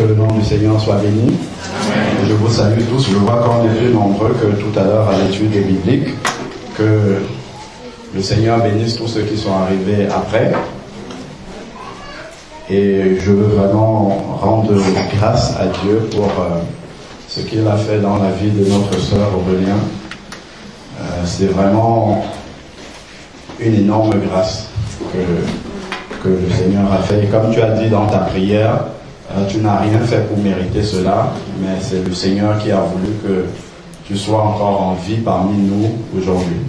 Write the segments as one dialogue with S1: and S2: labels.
S1: Que le nom du Seigneur soit béni. Amen. Je vous salue tous. Je vois qu'on est plus nombreux que tout à l'heure à l'étude biblique. Que le Seigneur bénisse tous ceux qui sont arrivés après. Et je veux vraiment rendre grâce à Dieu pour ce qu'il a fait dans la vie de notre sœur Aurélien. C'est vraiment une énorme grâce que le Seigneur a fait. Et comme tu as dit dans ta prière, tu n'as rien fait pour mériter cela, mais c'est le Seigneur qui a voulu que tu sois encore en vie parmi nous aujourd'hui.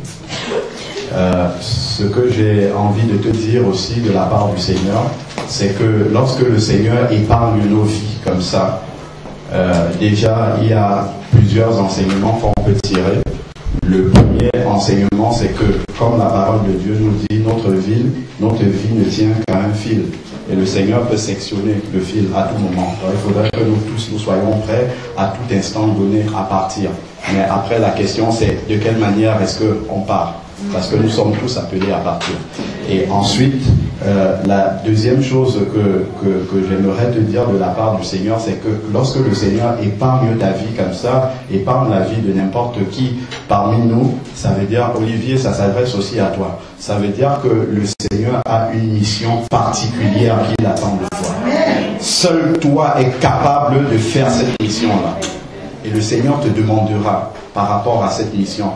S1: Ce que j'ai envie de te dire aussi de la part du Seigneur, c'est que lorsque le Seigneur épargne nos vies comme ça, déjà il y a plusieurs enseignements qu'on peut tirer. Le premier enseignement, c'est que, comme la parole de Dieu nous dit, notre vie ne tient qu'à un fil. Et le Seigneur peut sectionner le fil à tout moment. Alors, il faudrait que nous tous, nous soyons prêts à tout instant donné à partir. Mais après, la question, c'est de quelle manière est-ce qu'on part? Parce que nous sommes tous appelés à partir. Et ensuite, la deuxième chose que j'aimerais te dire de la part du Seigneur, c'est que lorsque le Seigneur épargne ta vie comme ça, épargne la vie de n'importe qui parmi nous, ça veut dire, Olivier, ça s'adresse aussi à toi. Ça veut dire que le Seigneur a une mission particulière qu'il attend de toi. Seul toi est capable de faire cette mission-là. Et le Seigneur te demandera par rapport à cette mission.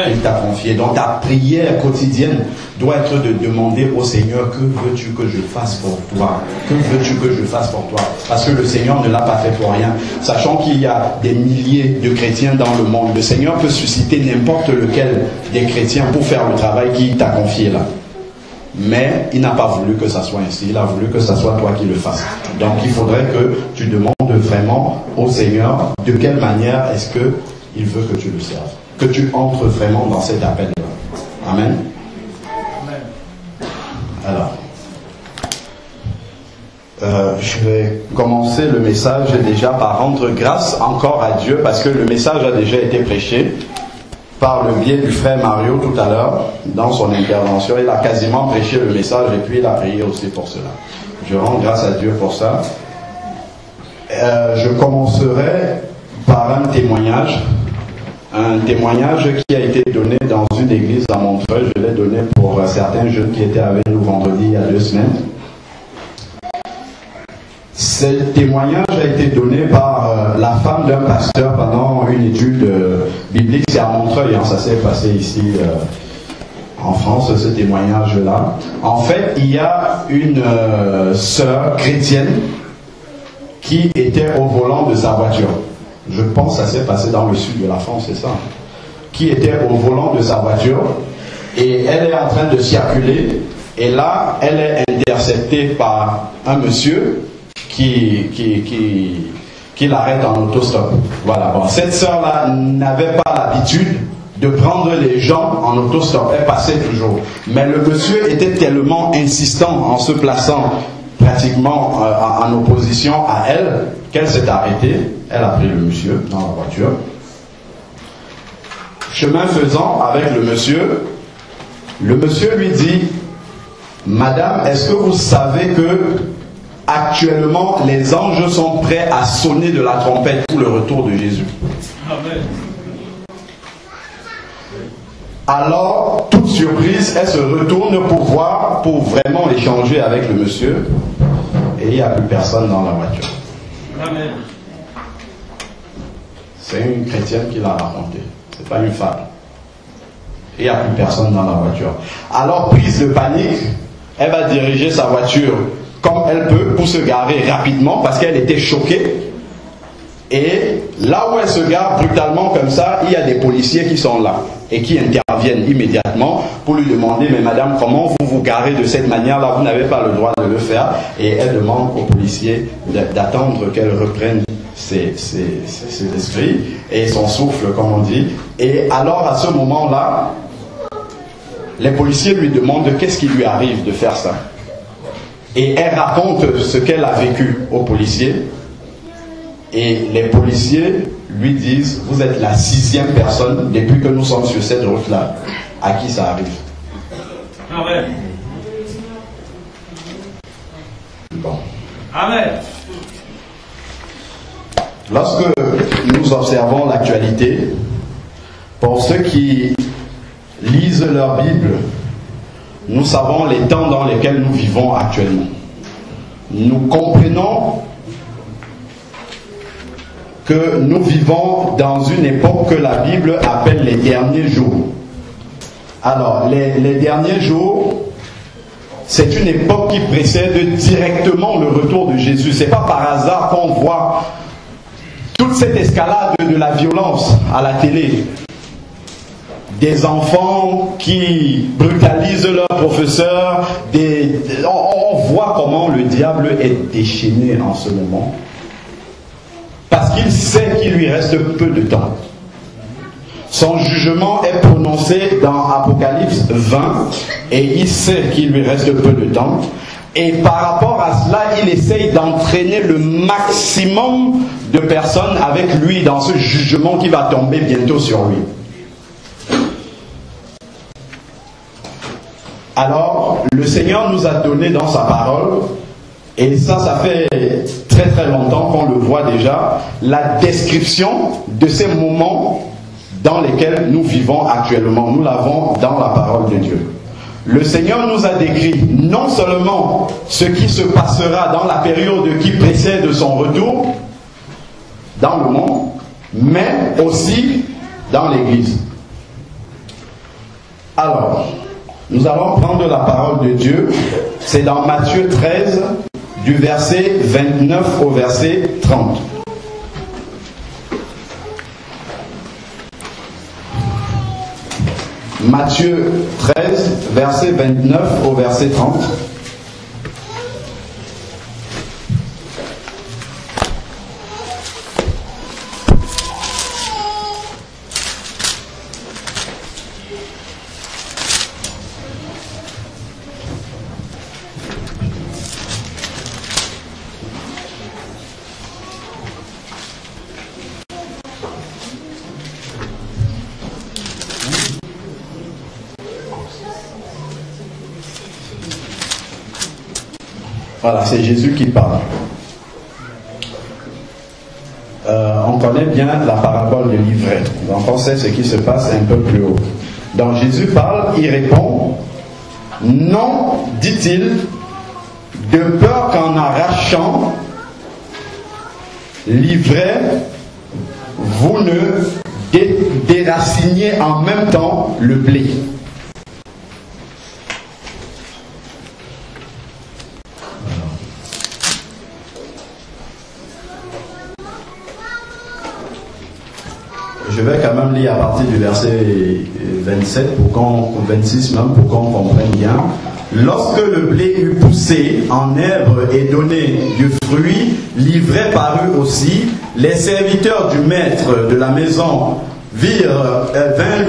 S1: Il t'a confié. Donc ta prière quotidienne doit être de demander au Seigneur, que veux-tu que je fasse pour toi? Que veux-tu que je fasse pour toi? Parce que le Seigneur ne l'a pas fait pour rien. Sachant qu'il y a des milliers de chrétiens dans le monde, le Seigneur peut susciter n'importe lequel des chrétiens pour faire le travail qu'il t'a confié là. Mais il n'a pas voulu que ça soit ainsi. Il a voulu que ça soit toi qui le fasses. Donc il faudrait que tu demandes vraiment au Seigneur de quelle manière est-ce qu'il veut que tu le serves. Que tu entres vraiment dans cet appel-là. Amen. Alors, je vais commencer le message déjà par rendre grâce encore à Dieu, parce que le message a déjà été prêché par le biais du frère Mario tout à l'heure, dans son intervention. Il a quasiment prêché le message et puis il a prié aussi pour cela. Je rends grâce à Dieu pour ça. Je commencerai par un témoignage qui a été donné dans une église à Montreuil. Je l'ai donné pour certains jeunes qui étaient avec nous vendredi il y a 2 semaines. Ce témoignage a été donné par la femme d'un pasteur pendant une étude biblique. C'est à Montreuil, hein, ça s'est passé ici en France, ce témoignage-là. En fait, il y a une sœur chrétienne qui était au volant de sa voiture. Je pense que ça s'est passé dans le sud de la France, c'est ça. Qui était au volant de sa voiture et elle est en train de circuler et là, elle est interceptée par un monsieur qui l'arrête en autostop. Voilà. Bon, cette sœur-là n'avait pas l'habitude de prendre les gens en autostop. Elle passait toujours. Mais le monsieur était tellement insistant en se plaçant pratiquement en opposition à elle, qu'elle s'est arrêtée. Elle a pris le monsieur dans la voiture. Chemin faisant avec le monsieur lui dit, Madame, est-ce que vous savez que actuellement les anges sont prêts à sonner de la trompette pour le retour de Jésus? Amen. Alors, toute surprise, elle se retourne pour vraiment échanger avec le monsieur. Et il n'y a plus personne dans la voiture. Amen. C'est une chrétienne qui l'a raconté. C'est pas une femme. Et il n'y a plus personne dans la voiture. Alors, prise de panique, elle va diriger sa voiture comme elle peut pour se garer rapidement parce qu'elle était choquée. Et là où elle se gare brutalement comme ça, il y a des policiers qui sont là et qui interviennent immédiatement pour lui demander, mais madame, comment vous vous garez de cette manière-là? Vous n'avez pas le droit de le faire. Et elle demande aux policiers d'attendre qu'elle reprenne ses esprits et son souffle, comme on dit. Et alors à ce moment-là, les policiers lui demandent qu'est-ce qui lui arrive de faire ça. Et elle raconte ce qu'elle a vécu aux policiers. Et les policiers lui disent, vous êtes la 6e personne depuis que nous sommes sur cette route-là à qui ça arrive. Amen. Bon. Amen. Lorsque nous observons l'actualité, pour ceux qui lisent leur Bible, nous savons les temps dans lesquels nous vivons actuellement. Nous comprenons que nous vivons dans une époque que la Bible appelle les derniers jours. Alors, les derniers jours, c'est une époque qui précède directement le retour de Jésus. Ce n'est pas par hasard qu'on voit toute cette escalade de la violence à la télé. Des enfants qui brutalisent leurs professeurs. On voit comment le diable est déchaîné en ce moment. Parce qu'il sait qu'il lui reste peu de temps. Son jugement est prononcé dans Apocalypse 20 et il sait qu'il lui reste peu de temps. Et par rapport à cela, il essaye d'entraîner le maximum de personnes avec lui dans ce jugement qui va tomber bientôt sur lui. Alors, le Seigneur nous a donné dans sa parole, et ça fait très très longtemps qu'on le voit déjà, la description de ces moments dans lesquels nous vivons actuellement. Nous l'avons dans la parole de Dieu. Le Seigneur nous a décrit non seulement ce qui se passera dans la période qui précède son retour dans le monde, mais aussi dans l'Église. Alors, nous allons prendre la parole de Dieu. C'est dans Matthieu 13, du verset 29 au verset 30. Matthieu 13, verset 29 au verset 30. Voilà, c'est Jésus qui parle. On connaît bien la parabole de l'ivraie. Donc on sait ce qui se passe un peu plus haut. Donc Jésus parle, il répond, « Non, dit-il, de peur qu'en arrachant l'ivraie, vous ne déraciniez en même temps le blé. » Je vais quand même lire à partir du verset 27, 26 même, pour qu'on comprenne bien. Lorsque le blé eut poussé en herbe et donné du fruit, l'ivraie parut aussi. Les serviteurs du maître de la maison vinrent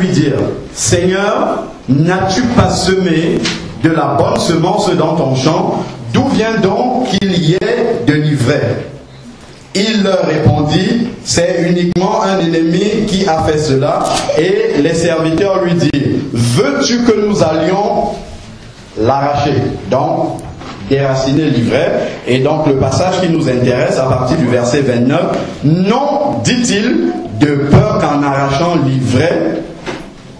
S1: lui dire, « Seigneur, n'as-tu pas semé de la bonne semence dans ton champ? D'où vient donc qu'il y ait de l'ivraie ?» Il leur répondit, « C'est uniquement un ennemi qui a fait cela. » Et les serviteurs lui dirent, « Veux-tu que nous allions l'arracher ?» Donc, déraciner l'ivraie. Et donc, le passage qui nous intéresse à partir du verset 29, « Non, dit-il, de peur qu'en arrachant l'ivraie,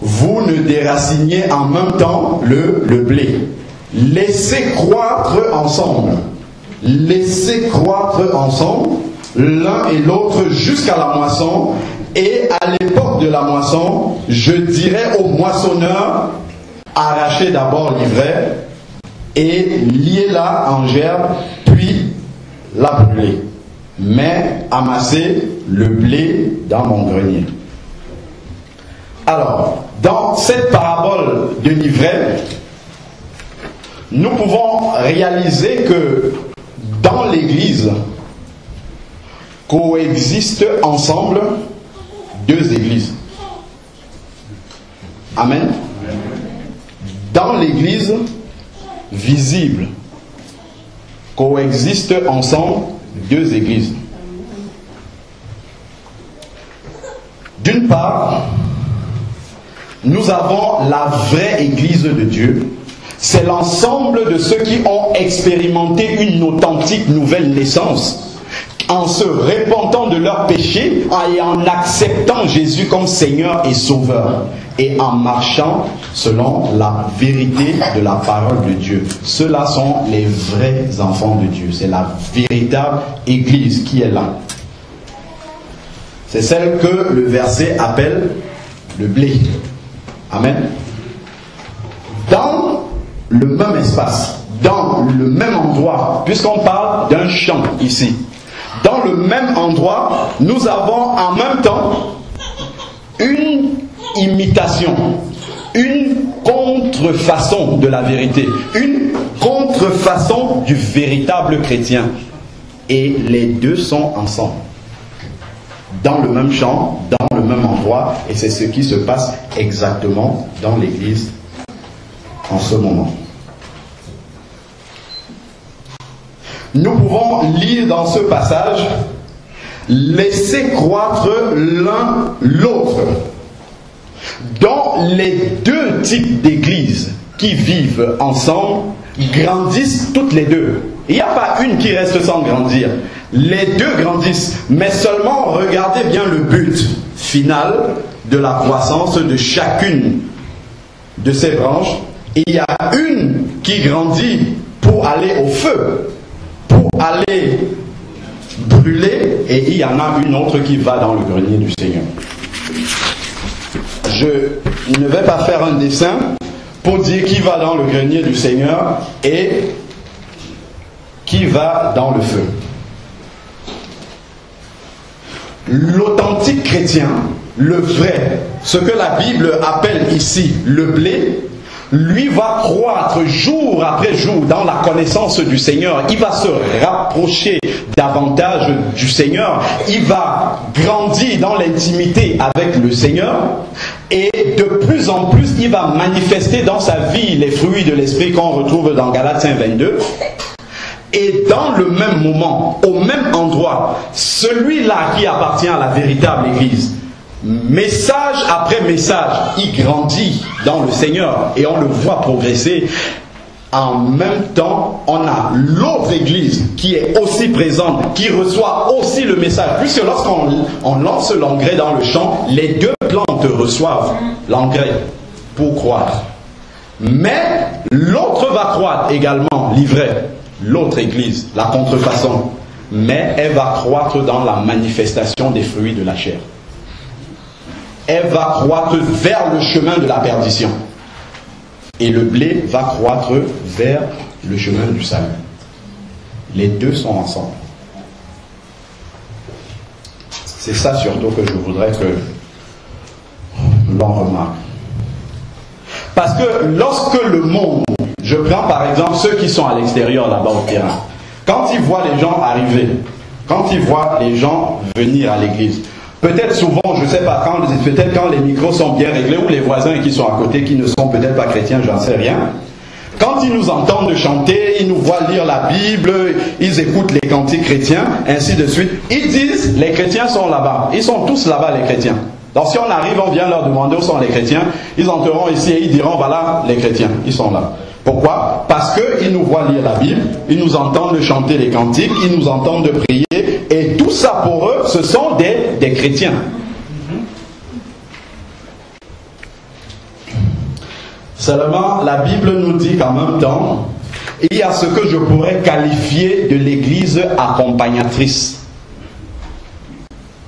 S1: vous ne déraciniez en même temps le blé. Laissez croître ensemble. Laissez croître ensemble l'un et l'autre jusqu'à la moisson, et à l'époque de la moisson, je dirai aux moissonneurs, arrachez d'abord l'ivraie et liez-la en gerbe, puis la brûlez, mais amassez le blé dans mon grenier. Alors, dans cette parabole de l'ivraie, nous pouvons réaliser que dans l'Église, coexistent ensemble deux églises. Amen. Dans l'église visible, coexistent ensemble deux églises. D'une part, nous avons la vraie église de Dieu. C'est l'ensemble de ceux qui ont expérimenté une authentique nouvelle naissance, en se repentant de leurs péchés et en acceptant Jésus comme Seigneur et Sauveur et en marchant selon la vérité de la parole de Dieu. Ceux-là sont les vrais enfants de Dieu. C'est la véritable Église qui est là. C'est celle que le verset appelle le blé. Amen. Dans le même espace, dans le même endroit, puisqu'on parle d'un champ ici, dans le même endroit, nous avons en même temps une imitation, une contrefaçon de la vérité, une contrefaçon du véritable chrétien. Et les deux sont ensemble, dans le même champ, dans le même endroit, et c'est ce qui se passe exactement dans l'Église en ce moment. Nous pouvons lire dans ce passage: laissez croître l'un l'autre. Dans les deux types d'églises qui vivent ensemble, grandissent toutes les deux. Il n'y a pas une qui reste sans grandir. Les deux grandissent, mais seulement regardez bien le but final de la croissance de chacune de ces branches. Il y a une qui grandit pour aller au feu, pour aller brûler, et il y en a une autre qui va dans le grenier du Seigneur. Je ne vais pas faire un dessin pour dire qui va dans le grenier du Seigneur et qui va dans le feu. L'authentique chrétien, le vrai, ce que la Bible appelle ici le blé, lui va croître jour après jour dans la connaissance du Seigneur. Il va se rapprocher davantage du Seigneur. Il va grandir dans l'intimité avec le Seigneur. Et de plus en plus, il va manifester dans sa vie les fruits de l'Esprit qu'on retrouve dans Galates 5:22. Et dans le même moment, au même endroit, celui-là qui appartient à la véritable Église, message après message, il grandit dans le Seigneur et on le voit progresser. En même temps, on a l'autre Église qui est aussi présente, qui reçoit aussi le message. Puisque lorsqu'on lance l'engrais dans le champ, les deux plantes reçoivent l'engrais pour croître. Mais l'autre va croître également, l'ivraie, l'autre Église, la contrefaçon. Mais elle va croître dans la manifestation des fruits de la chair. Elle va croître vers le chemin de la perdition. Et le blé va croître vers le chemin du salut. Les deux sont ensemble. C'est ça surtout que je voudrais que l'on remarque. Parce que lorsque le monde, je prends par exemple ceux qui sont à l'extérieur là-bas au terrain, quand ils voient les gens arriver, quand ils voient les gens venir à l'église, peut-être souvent, je ne sais pas, peut-être quand les micros sont bien réglés, ou les voisins qui sont à côté, qui ne sont peut-être pas chrétiens, j'en sais rien. Quand ils nous entendent chanter, ils nous voient lire la Bible, ils écoutent les cantiques chrétiens, ainsi de suite. Ils disent, les chrétiens sont là-bas. Ils sont tous là-bas, les chrétiens. Donc si on arrive, on vient leur demander où sont les chrétiens. Ils entreront ici et ils diront, voilà, les chrétiens, ils sont là. Pourquoi? Parce qu'ils nous voient lire la Bible, ils nous entendent chanter les cantiques, ils nous entendent prier, et tout ça pour eux, ce sont des chrétiens. Seulement, la Bible nous dit qu'en même temps, il y a ce que je pourrais qualifier de l'église accompagnatrice.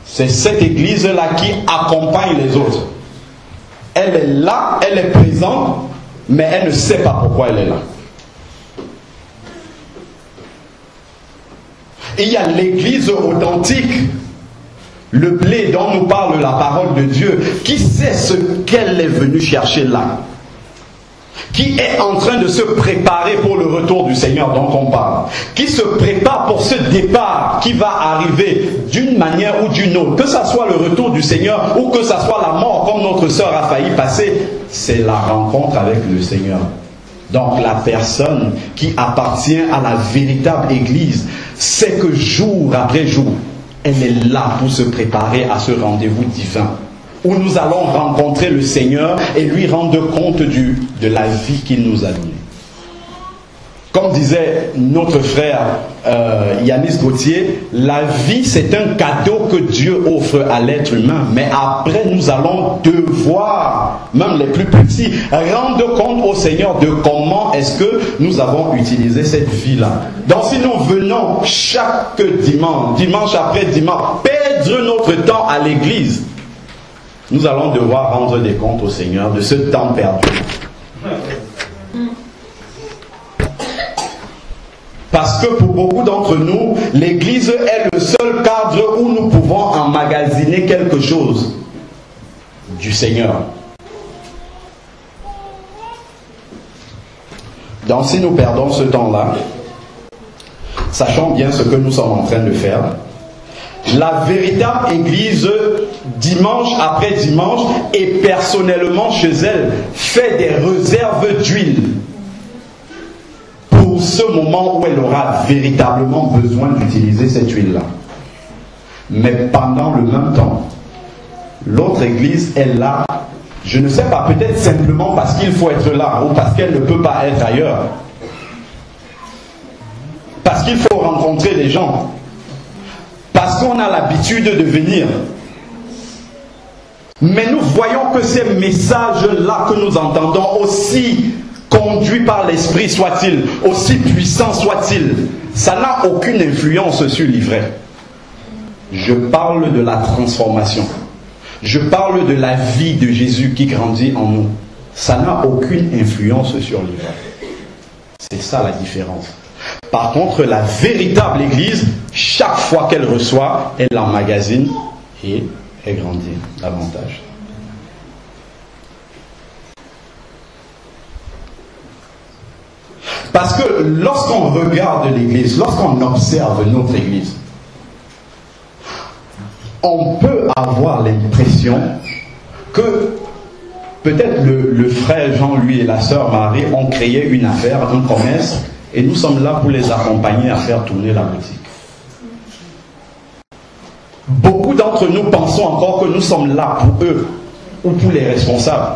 S1: C'est cette église-là qui accompagne les autres. Elle est là, elle est présente, mais elle ne sait pas pourquoi elle est là. Il y a l'église authentique, le blé dont nous parle la parole de Dieu, qui sait ce qu'elle est venue chercher là, qui est en train de se préparer pour le retour du Seigneur dont on parle, qui se prépare pour ce départ qui va arriver d'une manière ou d'une autre, que ce soit le retour du Seigneur ou que ce soit la mort comme notre sœur a failli passer, c'est la rencontre avec le Seigneur. Donc la personne qui appartient à la véritable Église sait que jour après jour, elle est là pour se préparer à ce rendez-vous divin, où nous allons rencontrer le Seigneur et lui rendre compte de la vie qu'il nous a donnée. Comme disait notre frère Yanis Gauthier, la vie c'est un cadeau que Dieu offre à l'être humain. Mais après nous allons devoir, même les plus petits, rendre compte au Seigneur de comment est-ce que nous avons utilisé cette vie-là. Donc si nous venons chaque dimanche, dimanche après dimanche, perdre notre temps à l'église, nous allons devoir rendre des comptes au Seigneur de ce temps perdu. Parce que pour beaucoup d'entre nous, l'église est le seul cadre où nous pouvons emmagasiner quelque chose du Seigneur. Donc si nous perdons ce temps-là, sachons bien ce que nous sommes en train de faire. La véritable église, dimanche après dimanche, et personnellement chez elle, fait des réserves d'huile. Pour ce moment où elle aura véritablement besoin d'utiliser cette huile-là. Mais pendant le même temps, l'autre église est là, je ne sais pas, peut-être simplement parce qu'il faut être là, ou parce qu'elle ne peut pas être ailleurs. Parce qu'il faut rencontrer les gens. Parce qu'on a l'habitude de venir. Mais nous voyons que ces messages-là que nous entendons, aussi conduit par l'esprit soit-il, aussi puissant soit-il, ça n'a aucune influence sur l'ivraie. Je parle de la transformation. Je parle de la vie de Jésus qui grandit en nous. Ça n'a aucune influence sur l'ivraie. C'est ça la différence. Par contre, la véritable église, chaque fois qu'elle reçoit, elle emmagasine et elle grandit davantage. Parce que lorsqu'on regarde l'église, lorsqu'on observe notre église, on peut avoir l'impression que peut-être le frère Jean, lui, et la sœur Marie ont créé une affaire, un commerce, et nous sommes là pour les accompagner à faire tourner la boutique. Beaucoup d'entre nous pensons encore que nous sommes là pour eux ou pour les responsables.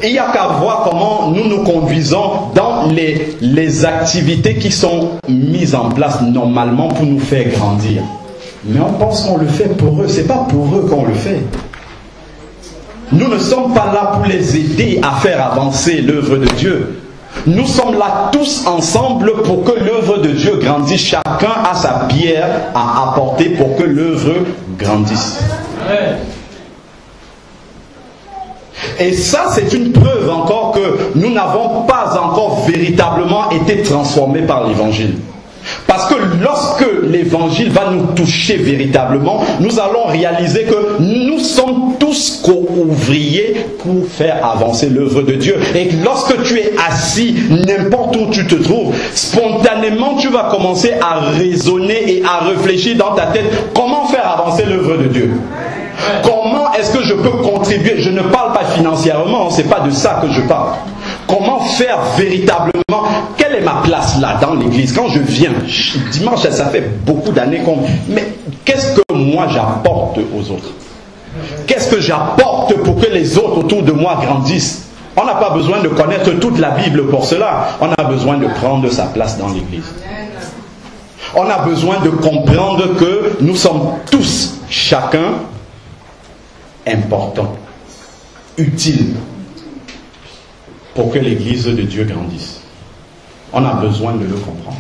S1: Et il n'y a qu'à voir comment nous nous conduisons dans les activités qui sont mises en place normalement pour nous faire grandir. Mais on pense qu'on le fait pour eux. Ce n'est pas pour eux qu'on le fait. Nous ne sommes pas là pour les aider à faire avancer l'œuvre de Dieu. Nous sommes là tous ensemble pour que l'œuvre de Dieu grandisse. Chacun a sa pierre à apporter pour que l'œuvre grandisse. Amen. Et ça, c'est une preuve encore que nous n'avons pas encore véritablement été transformés par l'évangile. Parce que lorsque l'évangile va nous toucher véritablement, nous allons réaliser que nous sommes tous co-ouvriers pour faire avancer l'œuvre de Dieu. Et lorsque tu es assis, n'importe où tu te trouves, spontanément tu vas commencer à raisonner et à réfléchir dans ta tête comment faire avancer l'œuvre de Dieu. Comment est-ce que je peux contribuer? Je ne parle pas financièrement, c'est pas de ça que je parle. Comment faire véritablement? Quelle est ma place là dans l'église? Quand je viens, dimanche, ça fait beaucoup d'années qu'on... Mais qu'est-ce que moi j'apporte aux autres? Qu'est-ce que j'apporte pour que les autres autour de moi grandissent? On n'a pas besoin de connaître toute la Bible pour cela. On a besoin de prendre sa place dans l'église. On a besoin de comprendre que nous sommes tous, chacun, importants, utiles, pour que l'église de Dieu grandisse. On a besoin de le comprendre.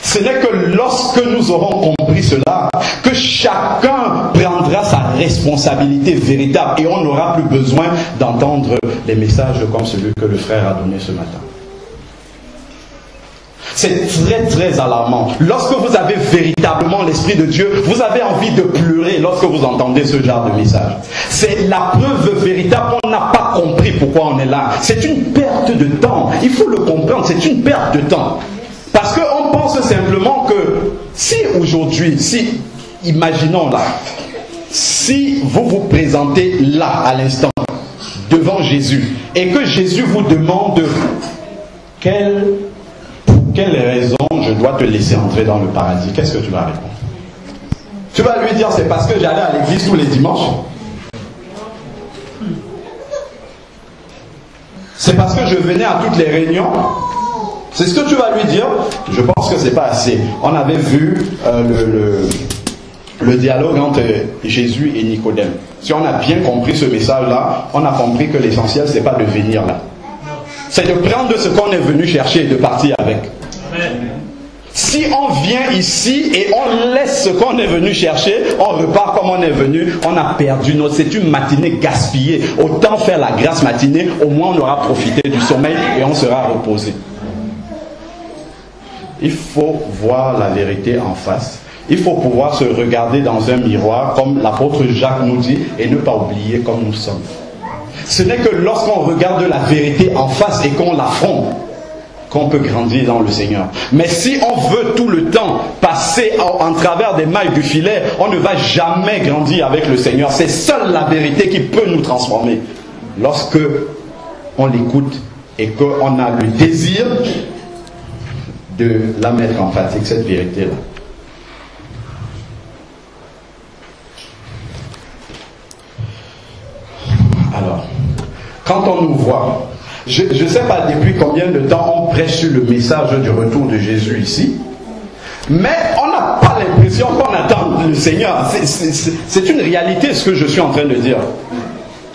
S1: Ce n'est que lorsque nous aurons compris cela, que chacun prendra sa responsabilité véritable et on n'aura plus besoin d'entendre des messages comme celui que le frère a donné ce matin. C'est très très alarmant. Lorsque vous avez véritablement l'Esprit de Dieu, vous avez envie de pleurer lorsque vous entendez ce genre de message. C'est la preuve véritable qu'on n'a pas compris pourquoi on est là. C'est une perte de temps. Il faut le comprendre, c'est une perte de temps. Parce qu'on pense simplement que si aujourd'hui, imaginons là, si vous vous présentez là à l'instant, devant Jésus, et que Jésus vous demande pour quelle raison je dois te laisser entrer dans le paradis, qu'est-ce que tu vas répondre? Tu vas lui dire, c'est parce que j'allais à l'église tous les dimanches. C'est parce que je venais à toutes les réunions. C'est ce que tu vas lui dire. Je pense que c'est pas assez. On avait vu le dialogue entre Jésus et Nicodème. Si on a bien compris ce message-là, on a compris que l'essentiel, c'est pas de venir là. C'est de prendre ce qu'on est venu chercher et de partir avec. Amen. Si on vient ici et on laisse ce qu'on est venu chercher, on repart comme on est venu, on a perdu notre... C'est une matinée gaspillée. Autant faire la grasse matinée, au moins on aura profité du sommeil et on sera reposé. Il faut voir la vérité en face. Il faut pouvoir se regarder dans un miroir, comme l'apôtre Jacques nous dit, et ne pas oublier comme nous sommes. Ce n'est que lorsqu'on regarde la vérité en face et qu'on l'affronte, qu'on peut grandir dans le Seigneur. Mais si on veut tout le temps passer en travers des mailles du filet, on ne va jamais grandir avec le Seigneur. C'est seule la vérité qui peut nous transformer. Lorsque on l'écoute et qu'on a le désir de la mettre en pratique, cette vérité-là. Alors, quand on nous voit, je ne sais pas depuis combien de temps on prêche sur le message du retour de Jésus ici, mais on n'a pas l'impression qu'on attend le Seigneur. C'est une réalité ce que je suis en train de dire.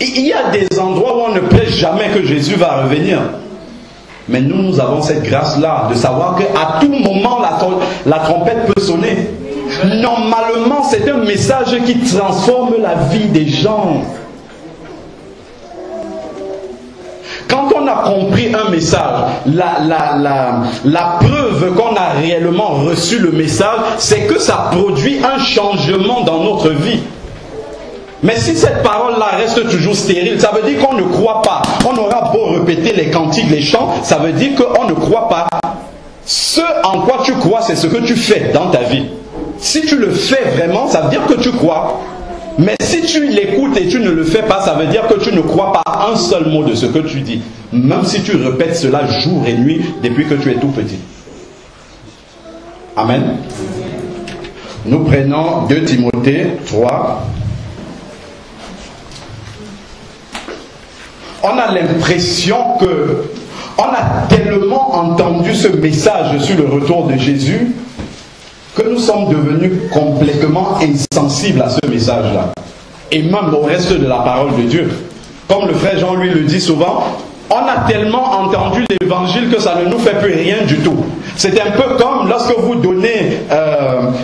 S1: Il y a des endroits où on ne prêche jamais que Jésus va revenir. Mais nous avons cette grâce-là de savoir qu'à tout moment la trompette peut sonner. Normalement, c'est un message qui transforme la vie des gens. Quand on a compris un message, la preuve qu'on a réellement reçu le message, c'est que ça produit un changement dans notre vie. Mais si cette parole-là reste toujours stérile, ça veut dire qu'on ne croit pas. On aura beau répéter les cantiques, les chants, ça veut dire qu'on ne croit pas. Ce en quoi tu crois, c'est ce que tu fais dans ta vie. Si tu le fais vraiment, ça veut dire que tu crois. Mais si tu l'écoutes et tu ne le fais pas, ça veut dire que tu ne crois pas un seul mot de ce que tu dis. Même si tu répètes cela jour et nuit depuis que tu es tout petit. Amen. Nous prenons 2 Timothée 3. On a l'impression que on a tellement entendu ce message sur le retour de Jésus que nous sommes devenus complètement insensibles à ce message-là. Et même au reste de la parole de Dieu. Comme le frère Jean lui le dit souvent, on a tellement entendu l'évangile que ça ne nous fait plus rien du tout. C'est un peu comme lorsque vous donnez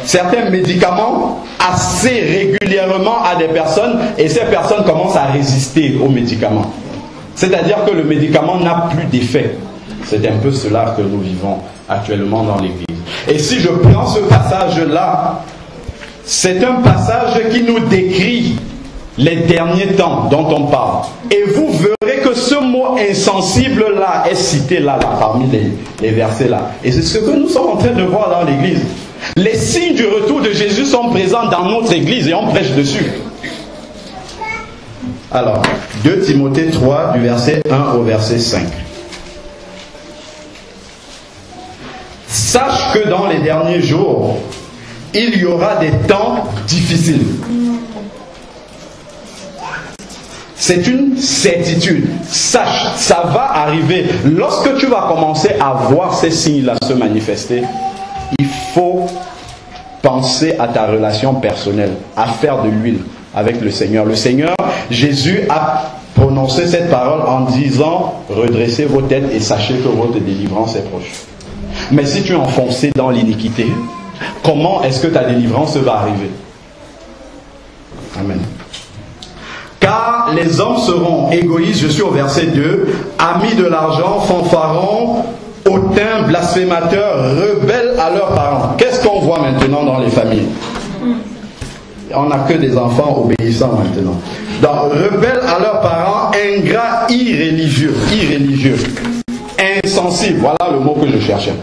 S1: certains médicaments assez régulièrement à des personnes et ces personnes commencent à résister aux médicaments. C'est-à-dire que le médicament n'a plus d'effet. C'est un peu cela que nous vivons actuellement dans l'Église. Et si je prends ce passage-là, c'est un passage qui nous décrit les derniers temps dont on parle. Et vous verrez que ce mot insensible-là est cité là parmi les versets-là. Et c'est ce que nous sommes en train de voir dans l'Église. Les signes du retour de Jésus sont présents dans notre Église et on prêche dessus. Alors, 2 Timothée 3, du verset 1 au verset 5. Sache que dans les derniers jours, il y aura des temps difficiles. C'est une certitude. Sache, ça va arriver. Lorsque tu vas commencer à voir ces signes-là se manifester, il faut penser à ta relation personnelle, à faire de l'huile avec le Seigneur. Le Seigneur, Jésus a prononcé cette parole en disant « Redressez vos têtes et sachez que votre délivrance est proche ». Mais si tu es enfoncé dans l'iniquité, comment est-ce que ta délivrance va arriver? Amen. Car les hommes seront égoïstes, je suis au verset 2, amis de l'argent, fanfarons, hautains, blasphémateurs, rebelles à leurs parents. Qu'est-ce qu'on voit maintenant dans les familles? On n'a que des enfants obéissants maintenant. Donc, rebelles à leurs parents, ingrats, irréligieux, insensibles, voilà le mot que je cherchais.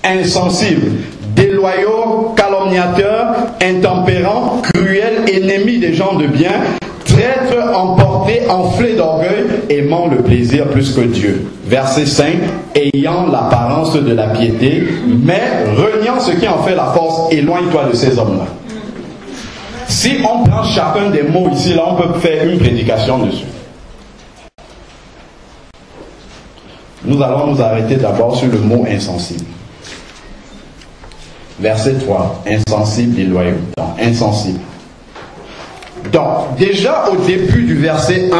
S1: Insensibles, déloyaux, calomniateurs, intempérants, cruels, ennemis des gens de bien, traîtres, emportés, enflés d'orgueil, aimant le plaisir plus que Dieu. Verset 5, ayant l'apparence de la piété, mais reniant ce qui en fait la force, éloigne-toi de ces hommes-là. Si on prend chacun des mots ici, là, on peut faire une prédication dessus. Nous allons nous arrêter d'abord sur le mot insensible. Verset 3, insensible et loyaux. Donc, insensible. Donc, déjà au début du verset 1,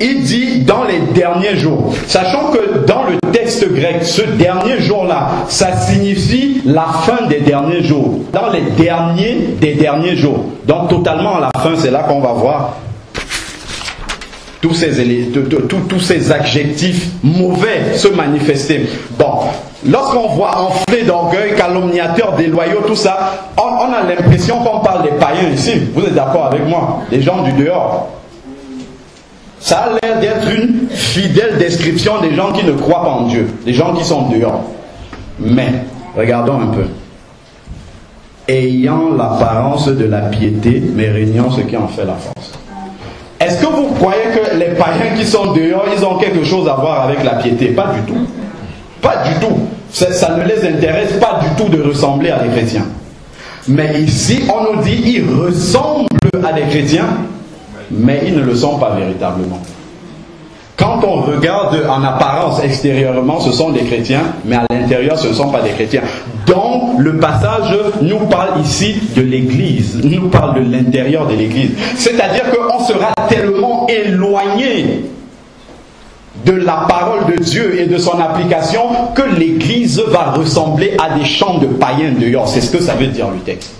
S1: il dit dans les derniers jours. Sachant que dans le texte grec, ce dernier jour-là, ça signifie la fin des derniers jours. Dans les derniers des derniers jours. Donc, totalement à la fin, c'est là qu'on va voir tous ces adjectifs mauvais se manifester. Bon, lorsqu'on voit enflé d'orgueil, calomniateur, déloyaux, tout ça, on a l'impression qu'on parle des païens ici. Vous êtes d'accord avec moi? Les gens du dehors. Ça a l'air d'être une fidèle description des gens qui ne croient pas en Dieu. Des gens qui sont dehors. Mais, regardons un peu. Ayant l'apparence de la piété, mais régnant ce qui en fait la force. Est-ce que vous croyez que les païens qui sont dehors, ils ont quelque chose à voir avec la piété? Pas du tout. Pas du tout. Ça ne les intéresse pas du tout de ressembler à des chrétiens. Mais ici, on nous dit ils ressemblent à des chrétiens, mais ils ne le sont pas véritablement. Quand on regarde en apparence extérieurement, ce sont des chrétiens, mais à l'intérieur, ce ne sont pas des chrétiens. Donc, le passage nous parle ici de l'Église, nous parle de l'intérieur de l'Église. C'est-à-dire qu'on sera tellement éloigné de la parole de Dieu et de son application que l'Église va ressembler à des champs de païens dehors. C'est ce que ça veut dire le texte.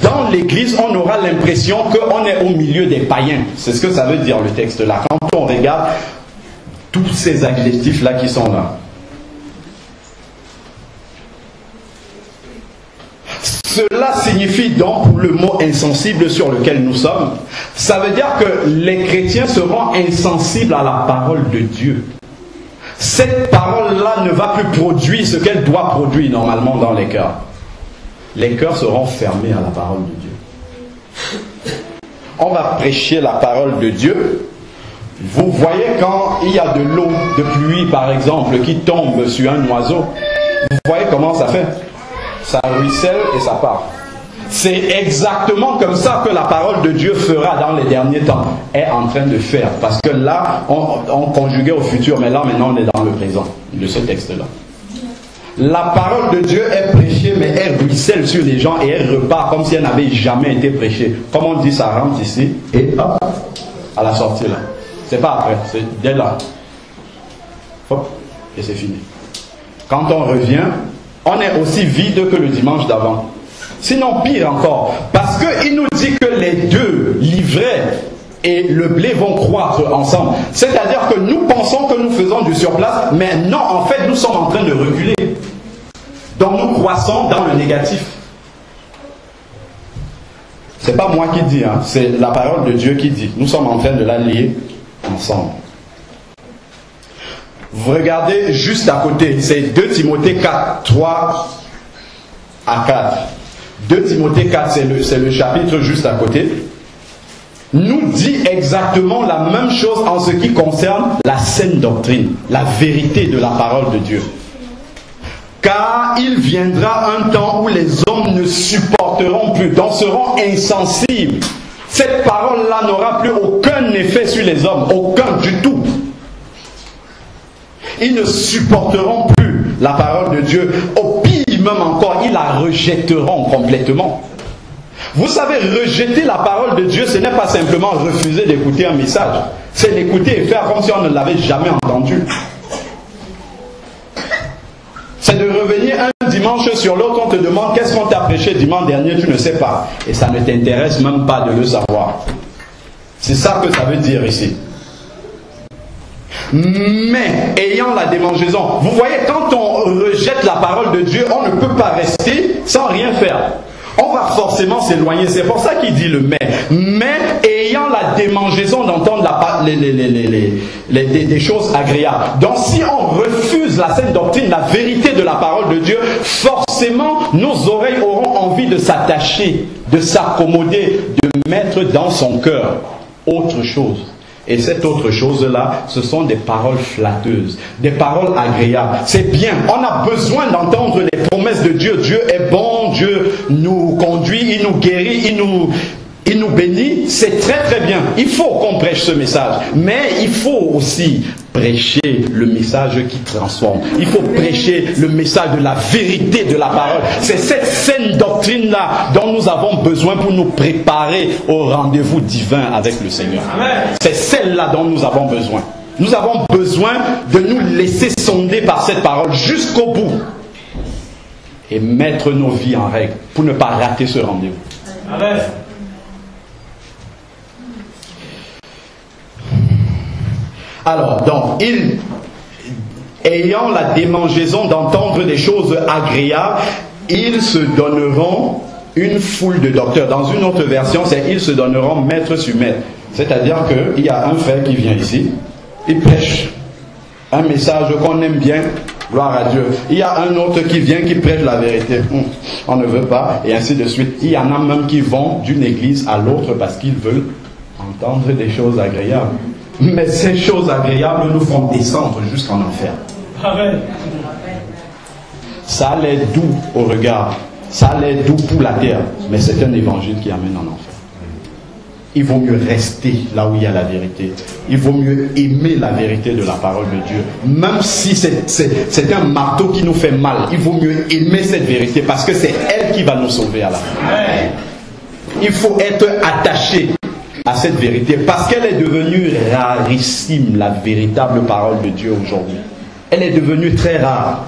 S1: Dans l'Église, on aura l'impression qu'on est au milieu des païens. C'est ce que ça veut dire le texte là. Quand on regarde tous ces adjectifs là qui sont là. Cela signifie donc, pour le mot insensible sur lequel nous sommes, ça veut dire que les chrétiens seront insensibles à la parole de Dieu. Cette parole-là ne va plus produire ce qu'elle doit produire normalement dans les cœurs. Les cœurs seront fermés à la parole de Dieu. On va prêcher la parole de Dieu. Vous voyez quand il y a de l'eau de pluie, par exemple, qui tombe sur un oiseau, vous voyez comment ça fait? Ça ruisselle et ça part. C'est exactement comme ça que la parole de Dieu fera dans les derniers temps. Est en train de faire. Parce que là, on conjuguait au futur, mais là, maintenant, on est dans le présent de ce texte-là. La parole de Dieu est prêchée, mais elle ruisselle sur les gens et elle repart comme si elle n'avait jamais été prêchée. Comme on dit, ça rentre ici et hop, à la sortie là. C'est pas après, c'est dès là. Hop, et c'est fini. Quand on revient, on est aussi vide que le dimanche d'avant. Sinon, pire encore, parce qu'il nous dit que les deux, l'ivraie et le blé, vont croître ensemble. C'est-à-dire que nous pensons que nous faisons du surplace, mais non, en fait, nous sommes en train de reculer. Donc nous croissons dans le négatif. C'est pas moi qui dis, hein, c'est la parole de Dieu qui dit. Nous sommes en train de la lier ensemble. Vous regardez juste à côté, c'est 2 Timothée 4, 3 à 4. 2 Timothée 4, c'est le chapitre juste à côté. Nous dit exactement la même chose en ce qui concerne la saine doctrine, la vérité de la parole de Dieu. Car il viendra un temps où les hommes ne supporteront plus, donc seront insensibles. Cette parole-là n'aura plus aucun effet sur les hommes, aucun du tout. Ils ne supporteront plus la parole de Dieu. Au pire même encore, ils la rejetteront complètement. Vous savez, rejeter la parole de Dieu, ce n'est pas simplement refuser d'écouter un message. C'est l'écouter et faire comme si on ne l'avait jamais entendu. C'est de revenir un dimanche sur l'autre, on te demande qu'est-ce qu'on t'a prêché dimanche dernier, tu ne sais pas. Et ça ne t'intéresse même pas de le savoir. C'est ça que ça veut dire ici. Mais, ayant la démangeaison, vous voyez, quand on rejette la parole de Dieu, on ne peut pas rester sans rien faire. On va forcément s'éloigner. C'est pour ça qu'il dit le mais. Mais ayant la démangeaison d'entendre des choses agréables. Donc si on refuse la saine doctrine, la vérité de la parole de Dieu, forcément nos oreilles auront envie de s'attacher, de s'accommoder, de mettre dans son cœur autre chose. Et cette autre chose-là, ce sont des paroles flatteuses, des paroles agréables. C'est bien, on a besoin d'entendre les promesses de Dieu. Dieu est bon, Dieu nous conduit, il nous guérit, il nous bénit. C'est très très bien. Il faut qu'on prêche ce message. Mais il faut aussi
S2: prêcher le message qui transforme. Il faut prêcher le message de la vérité de la parole. C'est cette saine doctrine-là dont nous avons besoin pour nous préparer au rendez-vous divin avec le Seigneur. C'est celle-là dont nous avons besoin. Nous avons besoin de nous laisser sonder par cette parole jusqu'au bout et mettre nos vies en règle pour ne pas rater ce rendez-vous. Amen. Alors, donc, ayant la démangeaison d'entendre des choses agréables, ils se donneront une foule de docteurs. Dans une autre version, c'est ils se donneront maître sur maître. C'est-à-dire qu'il y a un frère qui vient ici, il prêche un message qu'on aime bien, gloire à Dieu. Il y a un autre qui vient, qui prêche la vérité. On ne veut pas, et ainsi de suite. Il y en a même qui vont d'une église à l'autre parce qu'ils veulent entendre des choses agréables. Mais ces choses agréables nous font descendre jusqu'en enfer. Amen. Ça a l'air doux au regard, ça a l'air doux pour la terre, mais c'est un évangile qui amène en enfer. Il vaut mieux rester là où il y a la vérité. Il vaut mieux aimer la vérité de la parole de Dieu. Même si c'est un marteau qui nous fait mal, il vaut mieux aimer cette vérité parce que c'est elle qui va nous sauver à la fin. Il faut être attaché à cette vérité parce qu'elle est devenue rarissime, la véritable parole de Dieu aujourd'hui. Elle est devenue très rare.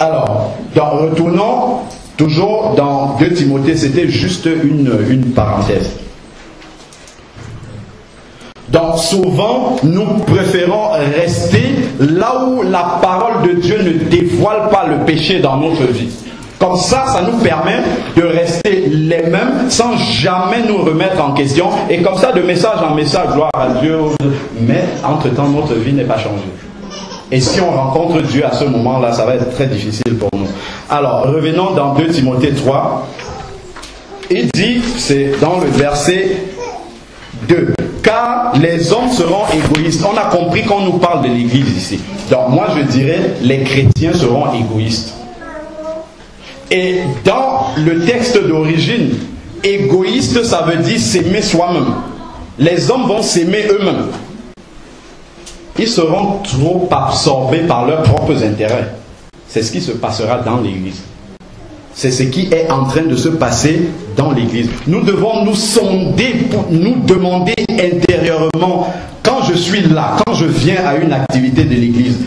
S2: Alors, retournons toujours dans 2 Timothée, c'était juste une parenthèse. Donc souvent, nous préférons rester là où la parole de Dieu ne dévoile pas le péché dans notre vie. Comme ça nous permet de rester les mêmes sans jamais nous remettre en question. Et comme ça, de message en message, gloire à Dieu. Mais entre-temps, notre vie n'est pas changée. Et si on rencontre Dieu à ce moment-là, ça va être très difficile pour nous. Alors, revenons dans 2 Timothée 3. Il dit, c'est dans le verset 2. Car les hommes seront égoïstes. On a compris qu'on nous parle de l'église ici. Donc moi je dirais, les chrétiens seront égoïstes. Et dans le texte d'origine, égoïste, ça veut dire s'aimer soi-même. Les hommes vont s'aimer eux-mêmes. Ils seront trop absorbés par leurs propres intérêts. C'est ce qui se passera dans l'église. C'est ce qui est en train de se passer dans l'église. Nous devons nous sonder pour nous demander intérieurement, quand je suis là, quand je viens à une activité de l'église,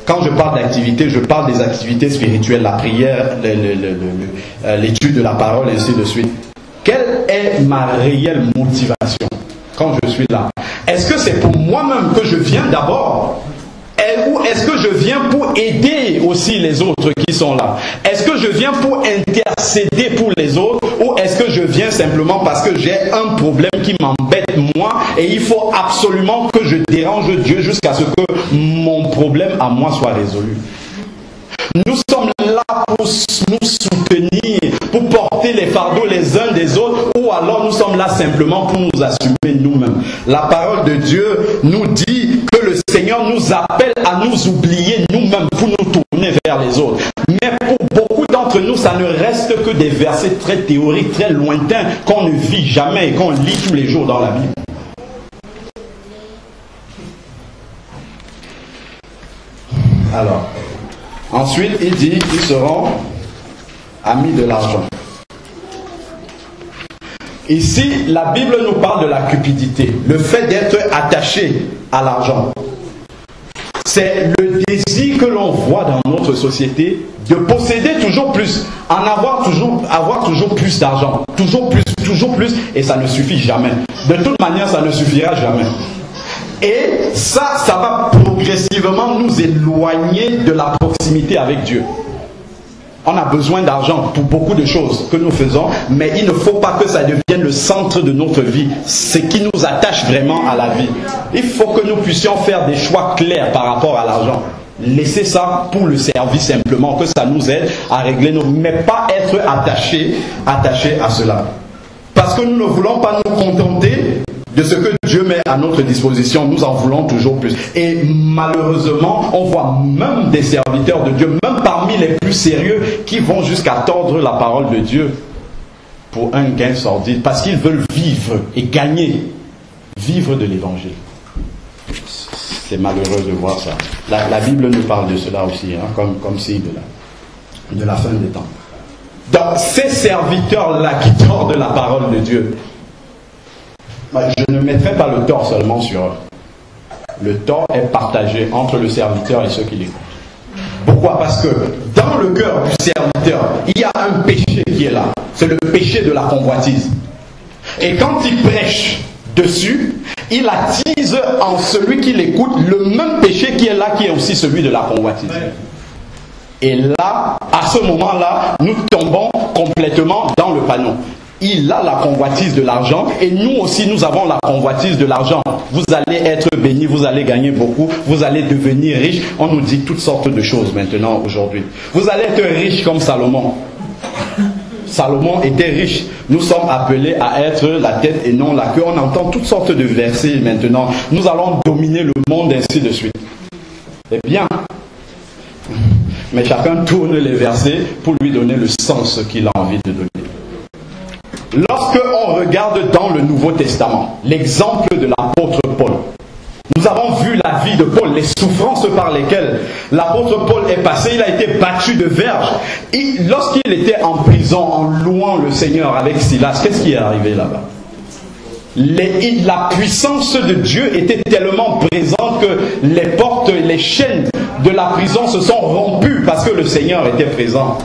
S2: quand je parle d'activité, je parle des activités spirituelles, la prière, l'étude de la parole, et ainsi de suite. Quelle est ma réelle motivation quand je suis là? Est-ce que c'est pour moi-même que je viens d'abord? Ou est-ce que je viens pour aider aussi les autres qui sont là? Est-ce que je viens pour intercéder pour les autres? Ou est-ce que je viens simplement parce que j'ai un problème qui m'embête moi et il faut absolument que je dérange Dieu jusqu'à ce que mon problème à moi soit résolu? Nous sommes là pour nous soutenir, pour porter les fardeaux les uns des autres, ou alors nous sommes là simplement pour nous assumer nous-mêmes. La parole de Dieu nous dit que le Seigneur nous appelle à nous oublier nous-mêmes pour nous tourner vers les autres. Mais pour beaucoup d'entre nous, ça ne reste que des versets très théoriques, très lointains, qu'on ne vit jamais et qu'on lit tous les jours dans la Bible. Alors, ensuite, il dit qu'ils seront amis de l'argent. Ici, la Bible nous parle de la cupidité, le fait d'être attaché à l'argent. C'est le désir que l'on voit dans notre société de posséder toujours plus, avoir toujours plus d'argent, toujours plus, et ça ne suffit jamais. De toute manière, ça ne suffira jamais. Et ça va progressivement nous éloigner de la proximité avec Dieu. On a besoin d'argent pour beaucoup de choses que nous faisons, mais il ne faut pas que ça devienne le centre de notre vie, ce qui nous attache vraiment à la vie. Il faut que nous puissions faire des choix clairs par rapport à l'argent. Laissez ça pour le service simplement, que ça nous aide à régler nos... mais pas être attaché à cela. Parce que nous ne voulons pas nous contenter de ce que Dieu met à notre disposition, nous en voulons toujours plus. Et malheureusement, on voit même des serviteurs de Dieu, même parmi les plus sérieux, qui vont jusqu'à tordre la parole de Dieu pour un gain sordide, parce qu'ils veulent vivre et gagner. vivre de l'évangile. C'est malheureux de voir ça. La Bible nous parle de cela aussi, hein, comme signe de la fin des temps. Donc, ces serviteurs-là qui tordent la parole de Dieu, je ne mettrai pas le tort seulement sur eux. Le tort est partagé entre le serviteur et ceux qui l'écoutent. Pourquoi? Parce que dans le cœur du serviteur, il y a un péché qui est là. C'est le péché de la convoitise. Et quand il prêche dessus, il attise en celui qui l'écoute le même péché qui est là, qui est aussi celui de la convoitise. Et là, à ce moment-là, nous tombons complètement dans le panneau. Il a la convoitise de l'argent et nous aussi nous avons la convoitise de l'argent. Vous allez être bénis, vous allez gagner beaucoup, vous allez devenir riche. On nous dit toutes sortes de choses maintenant aujourd'hui. Vous allez être riche comme Salomon. Salomon était riche. Nous sommes appelés à être la tête et non la queue. On entend toutes sortes de versets maintenant. Nous allons dominer le monde, ainsi de suite. Eh bien, mais chacun tourne les versets pour lui donner le sens qu'il a envie de donner. Lorsque on regarde dans le Nouveau Testament, l'exemple de l'apôtre Paul, nous avons vu la vie de Paul, les souffrances par lesquelles l'apôtre Paul est passé. Il a été battu de verge. Lorsqu'il était en prison, en louant le Seigneur avec Silas, qu'est-ce qui est arrivé là-bas? La puissance de Dieu était tellement présente que les portes, les chaînes de la prison se sont rompues parce que le Seigneur était présent.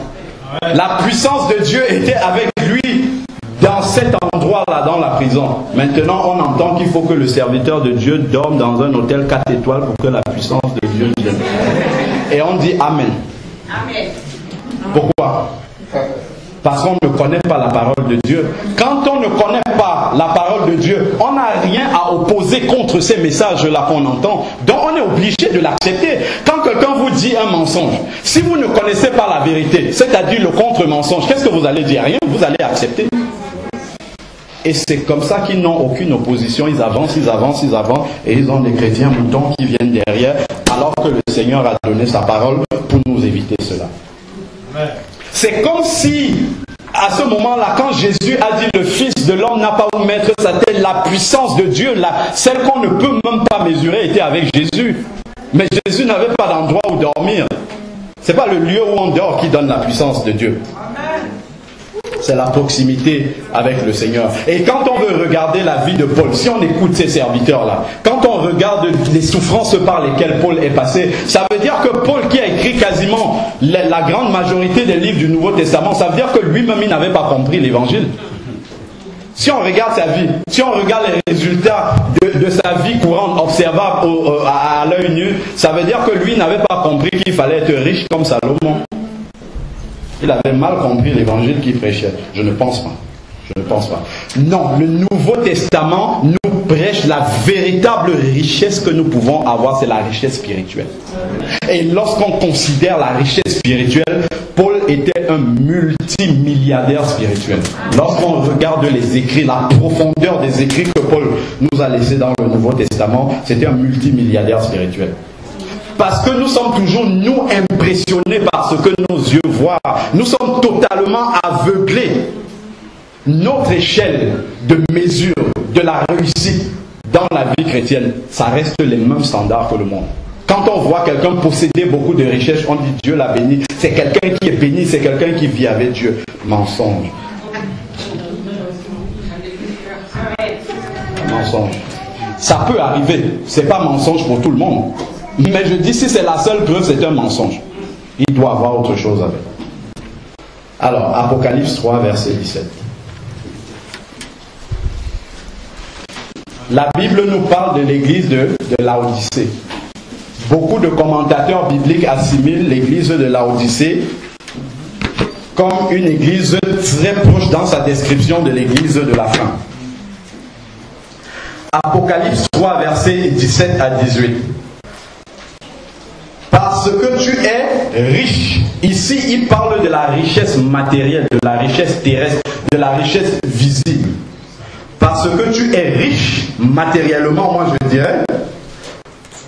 S2: La puissance de Dieu était avec lui dans cet endroit-là, dans la prison. Maintenant, on entend qu'il faut que le serviteur de Dieu dorme dans un hôtel 4 étoiles pour que la puissance de Dieu vienne. Et on dit Amen. Amen. Pourquoi? Parce qu'on ne connaît pas la parole de Dieu. Quand on ne connaît pas la parole de Dieu, on n'a rien à opposer contre ces messages-là qu'on entend. Donc on est obligé de l'accepter. Quand quelqu'un vous dit un mensonge, si vous ne connaissez pas la vérité, c'est-à-dire le contre-mensonge, qu'est-ce que vous allez dire? Rien, vous allez accepter. Et c'est comme ça qu'ils n'ont aucune opposition. Ils avancent, ils avancent, ils avancent. Et ils ont des chrétiens moutons qui viennent derrière. Alors que le Seigneur a donné sa parole pour nous éviter cela. C'est comme si, à ce moment-là, quand Jésus a dit le Fils de l'homme n'a pas où mettre sa tête, la puissance de Dieu, celle qu'on ne peut même pas mesurer, était avec Jésus. Mais Jésus n'avait pas d'endroit où dormir. Ce n'est pas le lieu où on dort qui donne la puissance de Dieu. C'est la proximité avec le Seigneur. Et quand on veut regarder la vie de Paul, si on écoute ces serviteurs-là, quand on regarde les souffrances par lesquelles Paul est passé, ça veut dire que Paul, qui a écrit quasiment la grande majorité des livres du Nouveau Testament, ça veut dire que lui-même, il n'avait pas compris l'évangile. Si on regarde sa vie, si on regarde les résultats de sa vie courante, observable à l'œil nu, ça veut dire que lui n'avait pas compris qu'il fallait être riche comme Salomon. Il avait mal compris l'évangile qu'il prêchait. Je ne pense pas. Je ne pense pas. Non, le Nouveau Testament nous prêche la véritable richesse que nous pouvons avoir, c'est la richesse spirituelle. Et lorsqu'on considère la richesse spirituelle, Paul était un multimilliardaire spirituel. Lorsqu'on regarde les écrits, la profondeur des écrits que Paul nous a laissés dans le Nouveau Testament, c'était un multimilliardaire spirituel. Parce que nous sommes toujours, nous, impressionnés par ce que nos yeux voient. Nous sommes totalement aveuglés. Notre échelle de mesure de la réussite dans la vie chrétienne, ça reste les mêmes standards que le monde. Quand on voit quelqu'un posséder beaucoup de richesses, on dit Dieu l'a béni. C'est quelqu'un qui est béni, c'est quelqu'un qui vit avec Dieu. Mensonge. Mensonge. Ça peut arriver. C'est pas mensonge pour tout le monde. Mais je dis, si c'est la seule preuve, c'est un mensonge. Il doit avoir autre chose avec. Alors, Apocalypse 3, verset 17. La Bible nous parle de l'église de Laodicée. Beaucoup de commentateurs bibliques assimilent l'église de Laodicée comme une église très proche dans sa description de l'église de la fin. Apocalypse 3, verset 17 à 18. Parce que tu es riche. Ici, il parle de la richesse matérielle, de la richesse terrestre, de la richesse visible. Parce que tu es riche matériellement, moi je dirais,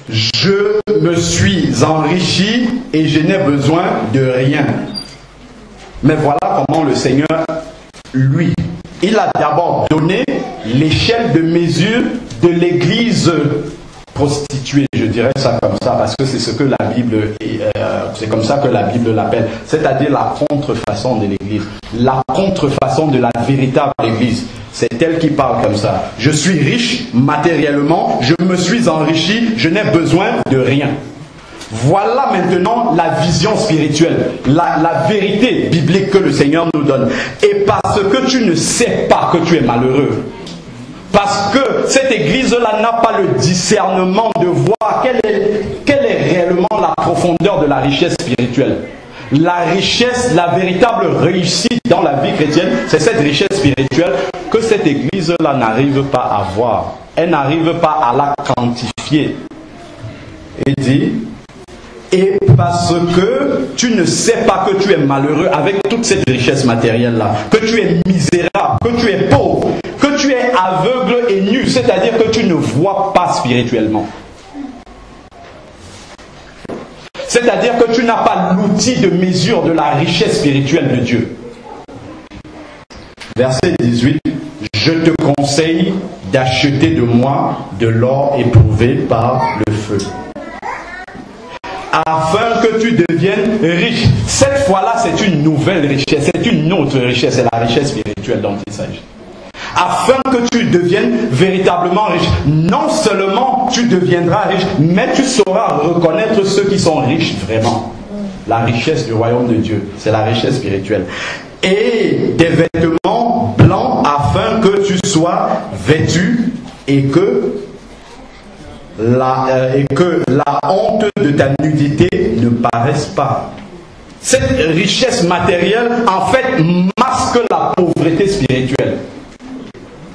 S2: je me suis enrichi et je n'ai besoin de rien. Mais voilà comment le Seigneur, lui, il a d'abord donné l'échelle de mesure de l'église prostituée, je dirais ça comme ça, parce que c'est ce que la Bible, c'est comme ça que la Bible l'appelle, c'est-à-dire la contrefaçon de l'église, la contrefaçon de la véritable église. C'est elle qui parle comme ça. Je suis riche matériellement, je me suis enrichi, je n'ai besoin de rien. Voilà maintenant la vision spirituelle, la vérité biblique que le Seigneur nous donne. Et parce que tu ne sais pas que tu es malheureux, parce que cette église-là n'a pas le discernement de voir quelle est réellement la profondeur de la richesse spirituelle. La richesse, la véritable réussite dans la vie chrétienne, c'est cette richesse spirituelle que cette église-là n'arrive pas à voir. Elle n'arrive pas à la quantifier. Et dit, et parce que tu ne sais pas que tu es malheureux avec toute cette richesse matérielle-là, que tu es misérable, que tu es pauvre, que tu es aveugle et nu, c'est-à-dire que tu ne vois pas spirituellement. C'est-à-dire que tu n'as pas l'outil de mesure de la richesse spirituelle de Dieu. Verset 18. Je te conseille d'acheter de moi de l'or éprouvé par le feu, afin que tu deviennes riche. Cette fois-là, c'est une nouvelle richesse, c'est une autre richesse, c'est la richesse spirituelle dont il s'agit. Afin que tu deviennes véritablement riche. Non seulement tu deviendras riche, mais tu sauras reconnaître ceux qui sont riches vraiment. La richesse du royaume de Dieu, c'est la richesse spirituelle. Et des vêtements blancs afin que tu sois vêtu et que la honte de ta nudité ne paraisse pas. Cette richesse matérielle, en fait, masque la pauvreté spirituelle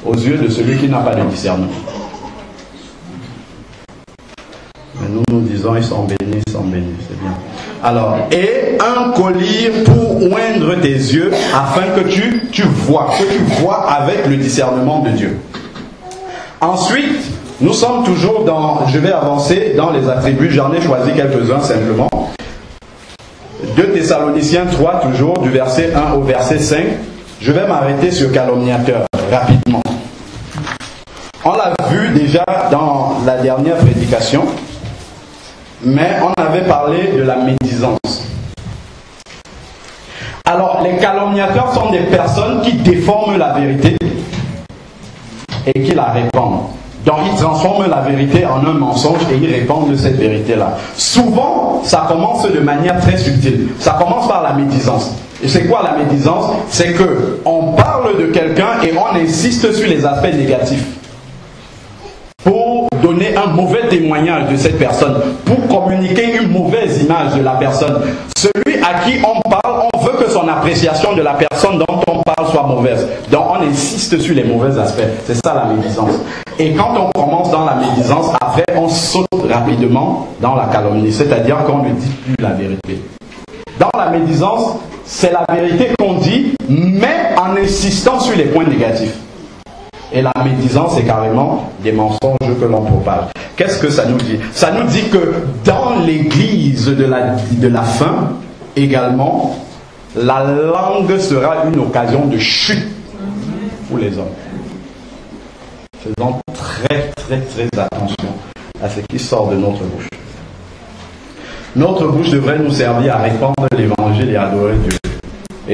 S2: aux yeux de celui qui n'a pas de discernement. Mais nous disons, ils sont bénis, c'est bien. Alors, et un collier pour oindre tes yeux, afin que tu vois avec le discernement de Dieu. Ensuite, nous sommes toujours dans, je vais avancer dans les attributs, j'en ai choisi quelques-uns simplement. 2 Thessaloniciens 3, toujours, du verset 1 au verset 5. Je vais m'arrêter sur calomniateur, rapidement. On l'a vu déjà dans la dernière prédication, mais on avait parlé de la médisance. Alors, les calomniateurs sont des personnes qui déforment la vérité et qui la répandent. Donc, ils transforment la vérité en un mensonge et ils répandent cette vérité-là. Souvent, ça commence de manière très subtile. Ça commence par la médisance. Et c'est quoi la médisance? C'est que on parle de quelqu'un et on insiste sur les aspects négatifs pour donner un mauvais témoignage de cette personne, pour communiquer une mauvaise image de la personne. Celui à qui on parle, on veut que son appréciation de la personne dont on parle soit mauvaise. Donc on insiste sur les mauvais aspects. C'est ça la médisance. Et quand on commence dans la médisance, après on saute rapidement dans la calomnie, c'est-à-dire qu'on ne dit plus la vérité. Dans la médisance, c'est la vérité qu'on dit, mais en insistant sur les points négatifs. Et la médisance, c'est carrément des mensonges que l'on propage. Qu'est-ce que ça nous dit? Ça nous dit que dans l'église de la fin, également, la langue sera une occasion de chute pour les hommes. Faisons très attention à ce qui sort de notre bouche. Notre bouche devrait nous servir à répandre l'évangile et à adorer Dieu.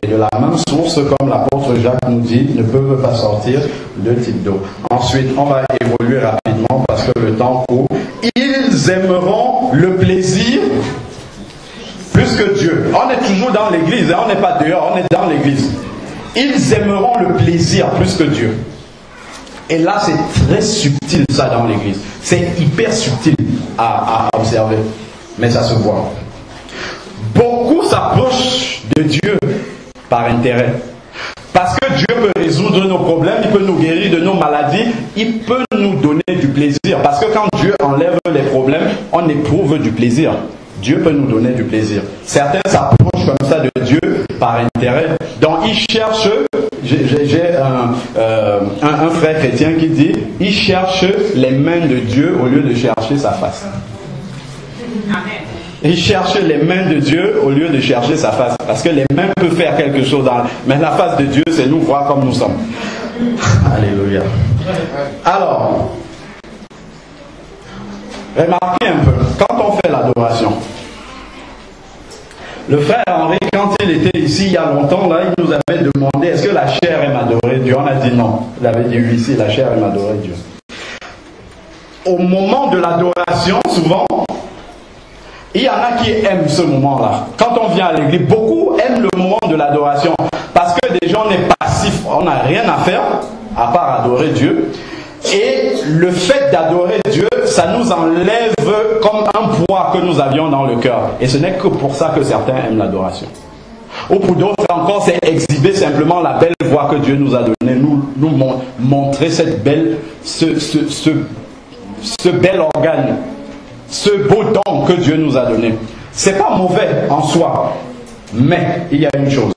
S2: Et de la même source, comme l'apôtre Jacques nous dit, ne peuvent pas sortir de type d'eau. Ensuite, on va évoluer rapidement parce que le temps court. Ils aimeront le plaisir plus que Dieu. On est toujours dans l'église, on n'est pas dehors, on est dans l'église. Ils aimeront le plaisir plus que Dieu. Et là, c'est très subtil ça dans l'église. C'est hyper subtil à observer. Mais ça se voit. Beaucoup s'approchent de Dieu par intérêt. Parce que Dieu peut résoudre nos problèmes, il peut nous guérir de nos maladies, il peut nous donner du plaisir. Parce que quand Dieu enlève les problèmes, on éprouve du plaisir. Dieu peut nous donner du plaisir. Certains s'approchent comme ça de Dieu par intérêt. Donc ils cherchent, j'ai un frère chrétien qui dit, il cherche les mains de Dieu au lieu de chercher sa face. Amen. Il cherche les mains de Dieu au lieu de chercher sa face. Parce que les mains peuvent faire quelque chose. Mais la face de Dieu, c'est nous voir comme nous sommes. Alléluia. Alors, Remarquez un peu, quand on fait l'adoration, le frère Henri, quand il était ici il y a longtemps, là, il nous avait demandé est-ce que la chair aime adorer Dieu? On a dit non. Il avait dit oui, si la chair aime adorer Dieu. Au moment de l'adoration, souvent, il y en a qui aiment ce moment-là. Quand on vient à l'église, beaucoup aiment le moment de l'adoration. Parce que déjà on est passif, on n'a rien à faire, à part adorer Dieu. Et le fait d'adorer Dieu, ça nous enlève comme un poids que nous avions dans le cœur. Et ce n'est que pour ça que certains aiment l'adoration. Ou pour d'autres encore, c'est exhiber simplement la belle voix que Dieu nous a donnée, nous montrer cette belle, ce bel organe, ce beau don que Dieu nous a donné. C'est pas mauvais en soi, mais il y a une chose.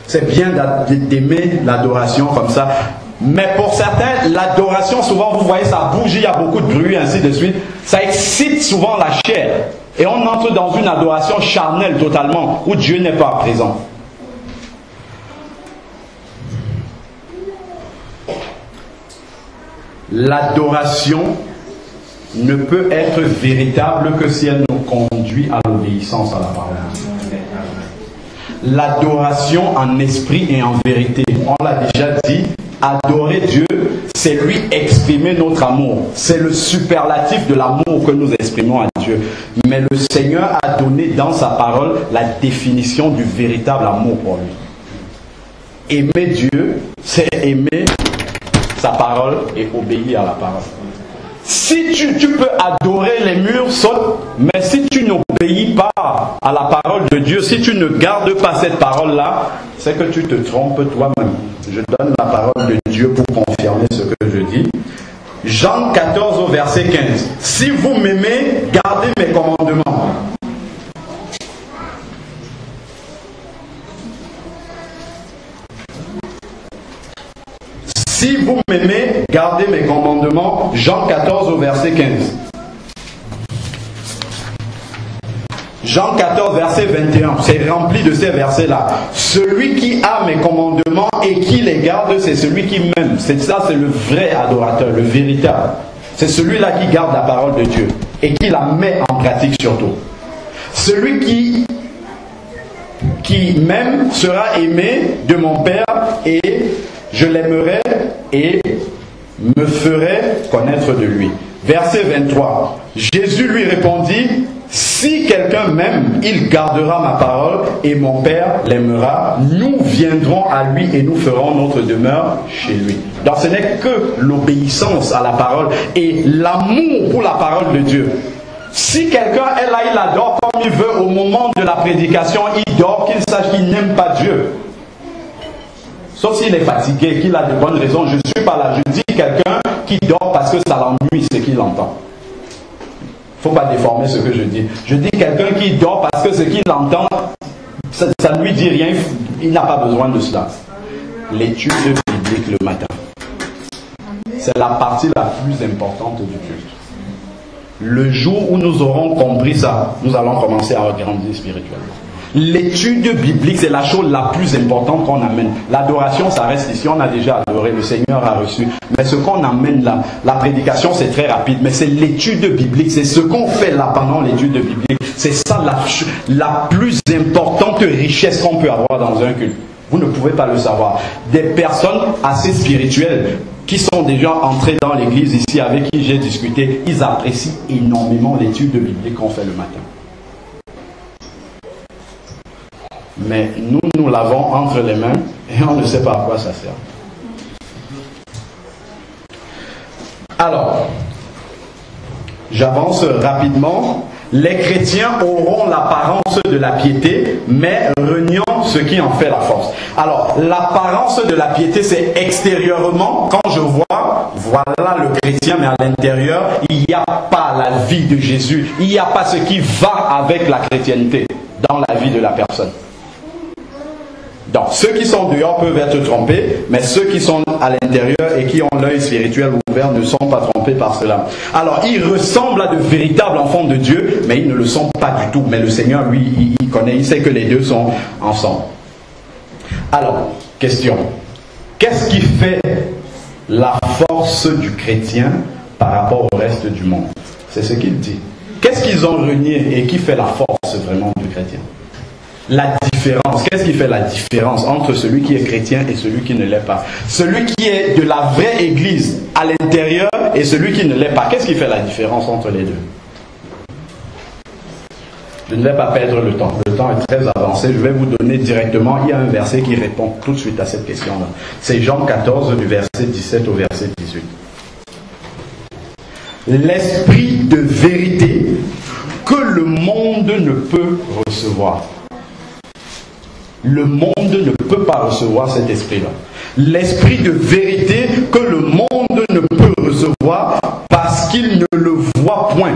S2: C'est bien d'aimer l'adoration comme ça. Mais pour certains, l'adoration, souvent, vous voyez, ça bouge, il y a beaucoup de bruit, ainsi de suite. Ça excite souvent la chair. Et on entre dans une adoration charnelle totalement, où Dieu n'est pas présent. L'adoration ne peut être véritable que si elle nous conduit à l'obéissance à la parole. L'adoration en esprit et en vérité. On l'a déjà dit, adorer Dieu, c'est lui exprimer notre amour. C'est le superlatif de l'amour que nous exprimons à Dieu. Mais le Seigneur a donné dans sa parole la définition du véritable amour pour lui. Aimer Dieu, c'est aimer sa parole et obéir à la parole. Si tu peux adorer les murs, saute, mais si tu n'obéis pas à la parole de Dieu, si tu ne gardes pas cette parole-là, c'est que tu te trompes toi-même. Je donne la parole de Dieu pour confirmer ce que je dis. Jean 14 au verset 15. Si vous m'aimez, gardez mes commandements. Si vous m'aimez, gardez mes commandements. Jean 14 au verset 15. Jean 14 verset 21. C'est rempli de ces versets-là. Celui qui a mes commandements et qui les garde, c'est celui qui m'aime. C'est ça, c'est le vrai adorateur, le véritable. C'est celui-là qui garde la parole de Dieu et qui la met en pratique surtout. Celui qui m'aime sera aimé de mon Père et je l'aimerai et me ferai connaître de lui. Verset 23. Jésus lui répondit, si quelqu'un m'aime, il gardera ma parole et mon Père l'aimera. Nous viendrons à lui et nous ferons notre demeure chez lui. Donc ce n'est que l'obéissance à la parole et l'amour pour la parole de Dieu. Si quelqu'un est là, il adore comme il veut, au moment de la prédication, il dort, qu'il sache qu'il n'aime pas Dieu. Sauf s'il est fatigué, qu'il a de bonnes raisons. Je ne suis pas là. Je dis quelqu'un qui dort parce que ça l'ennuie ce qu'il entend. Il ne faut pas déformer ce que je dis. Je dis quelqu'un qui dort parce que ce qu'il entend, ça ne lui dit rien. Il n'a pas besoin de cela. L'étude biblique le matin. C'est la partie la plus importante du culte. Le jour où nous aurons compris ça, nous allons commencer à grandir spirituellement. L'étude biblique, c'est la chose la plus importante qu'on amène. L'adoration, ça reste ici. On a déjà adoré, le Seigneur a reçu. Mais ce qu'on amène là, la prédication, c'est très rapide. Mais c'est l'étude biblique. C'est ce qu'on fait là pendant l'étude biblique. C'est ça la plus importante richesse qu'on peut avoir dans un culte. Vous ne pouvez pas le savoir. Des personnes assez spirituelles qui sont déjà entrées dans l'église ici, avec qui j'ai discuté, ils apprécient énormément l'étude biblique qu'on fait le matin. Mais nous l'avons entre les mains et on ne sait pas à quoi ça sert. Alors, j'avance rapidement. Les chrétiens auront l'apparence de la piété, mais reniant ce qui en fait la force. Alors, l'apparence de la piété, c'est extérieurement, quand je vois, voilà le chrétien, mais à l'intérieur, il n'y a pas la vie de Jésus. Il n'y a pas ce qui va avec la chrétienté dans la vie de la personne. Donc, ceux qui sont dehors peuvent être trompés, mais ceux qui sont à l'intérieur et qui ont l'œil spirituel ouvert ne sont pas trompés par cela. Alors, ils ressemblent à de véritables enfants de Dieu, mais ils ne le sont pas du tout. Mais le Seigneur, lui, il connaît, il sait que les deux sont ensemble. Alors, question. Qu'est-ce qui fait la force du chrétien par rapport au reste du monde. C'est ce qu'il dit. Qu'est-ce qu'ils ont renié et qui fait la force vraiment du chrétien? La différence. Qu'est-ce qui fait la différence entre celui qui est chrétien et celui qui ne l'est pas? Celui qui est de la vraie église à l'intérieur et celui qui ne l'est pas. Qu'est-ce qui fait la différence entre les deux? Je ne vais pas perdre le temps. Le temps est très avancé. Je vais vous donner directement. Il y a un verset qui répond tout de suite à cette question-là. C'est Jean 14, du verset 17 au verset 18. L'esprit de vérité que le monde ne peut recevoir. Le monde ne peut pas recevoir cet esprit-là. L'esprit de vérité que le monde ne peut recevoir parce qu'il ne le voit point.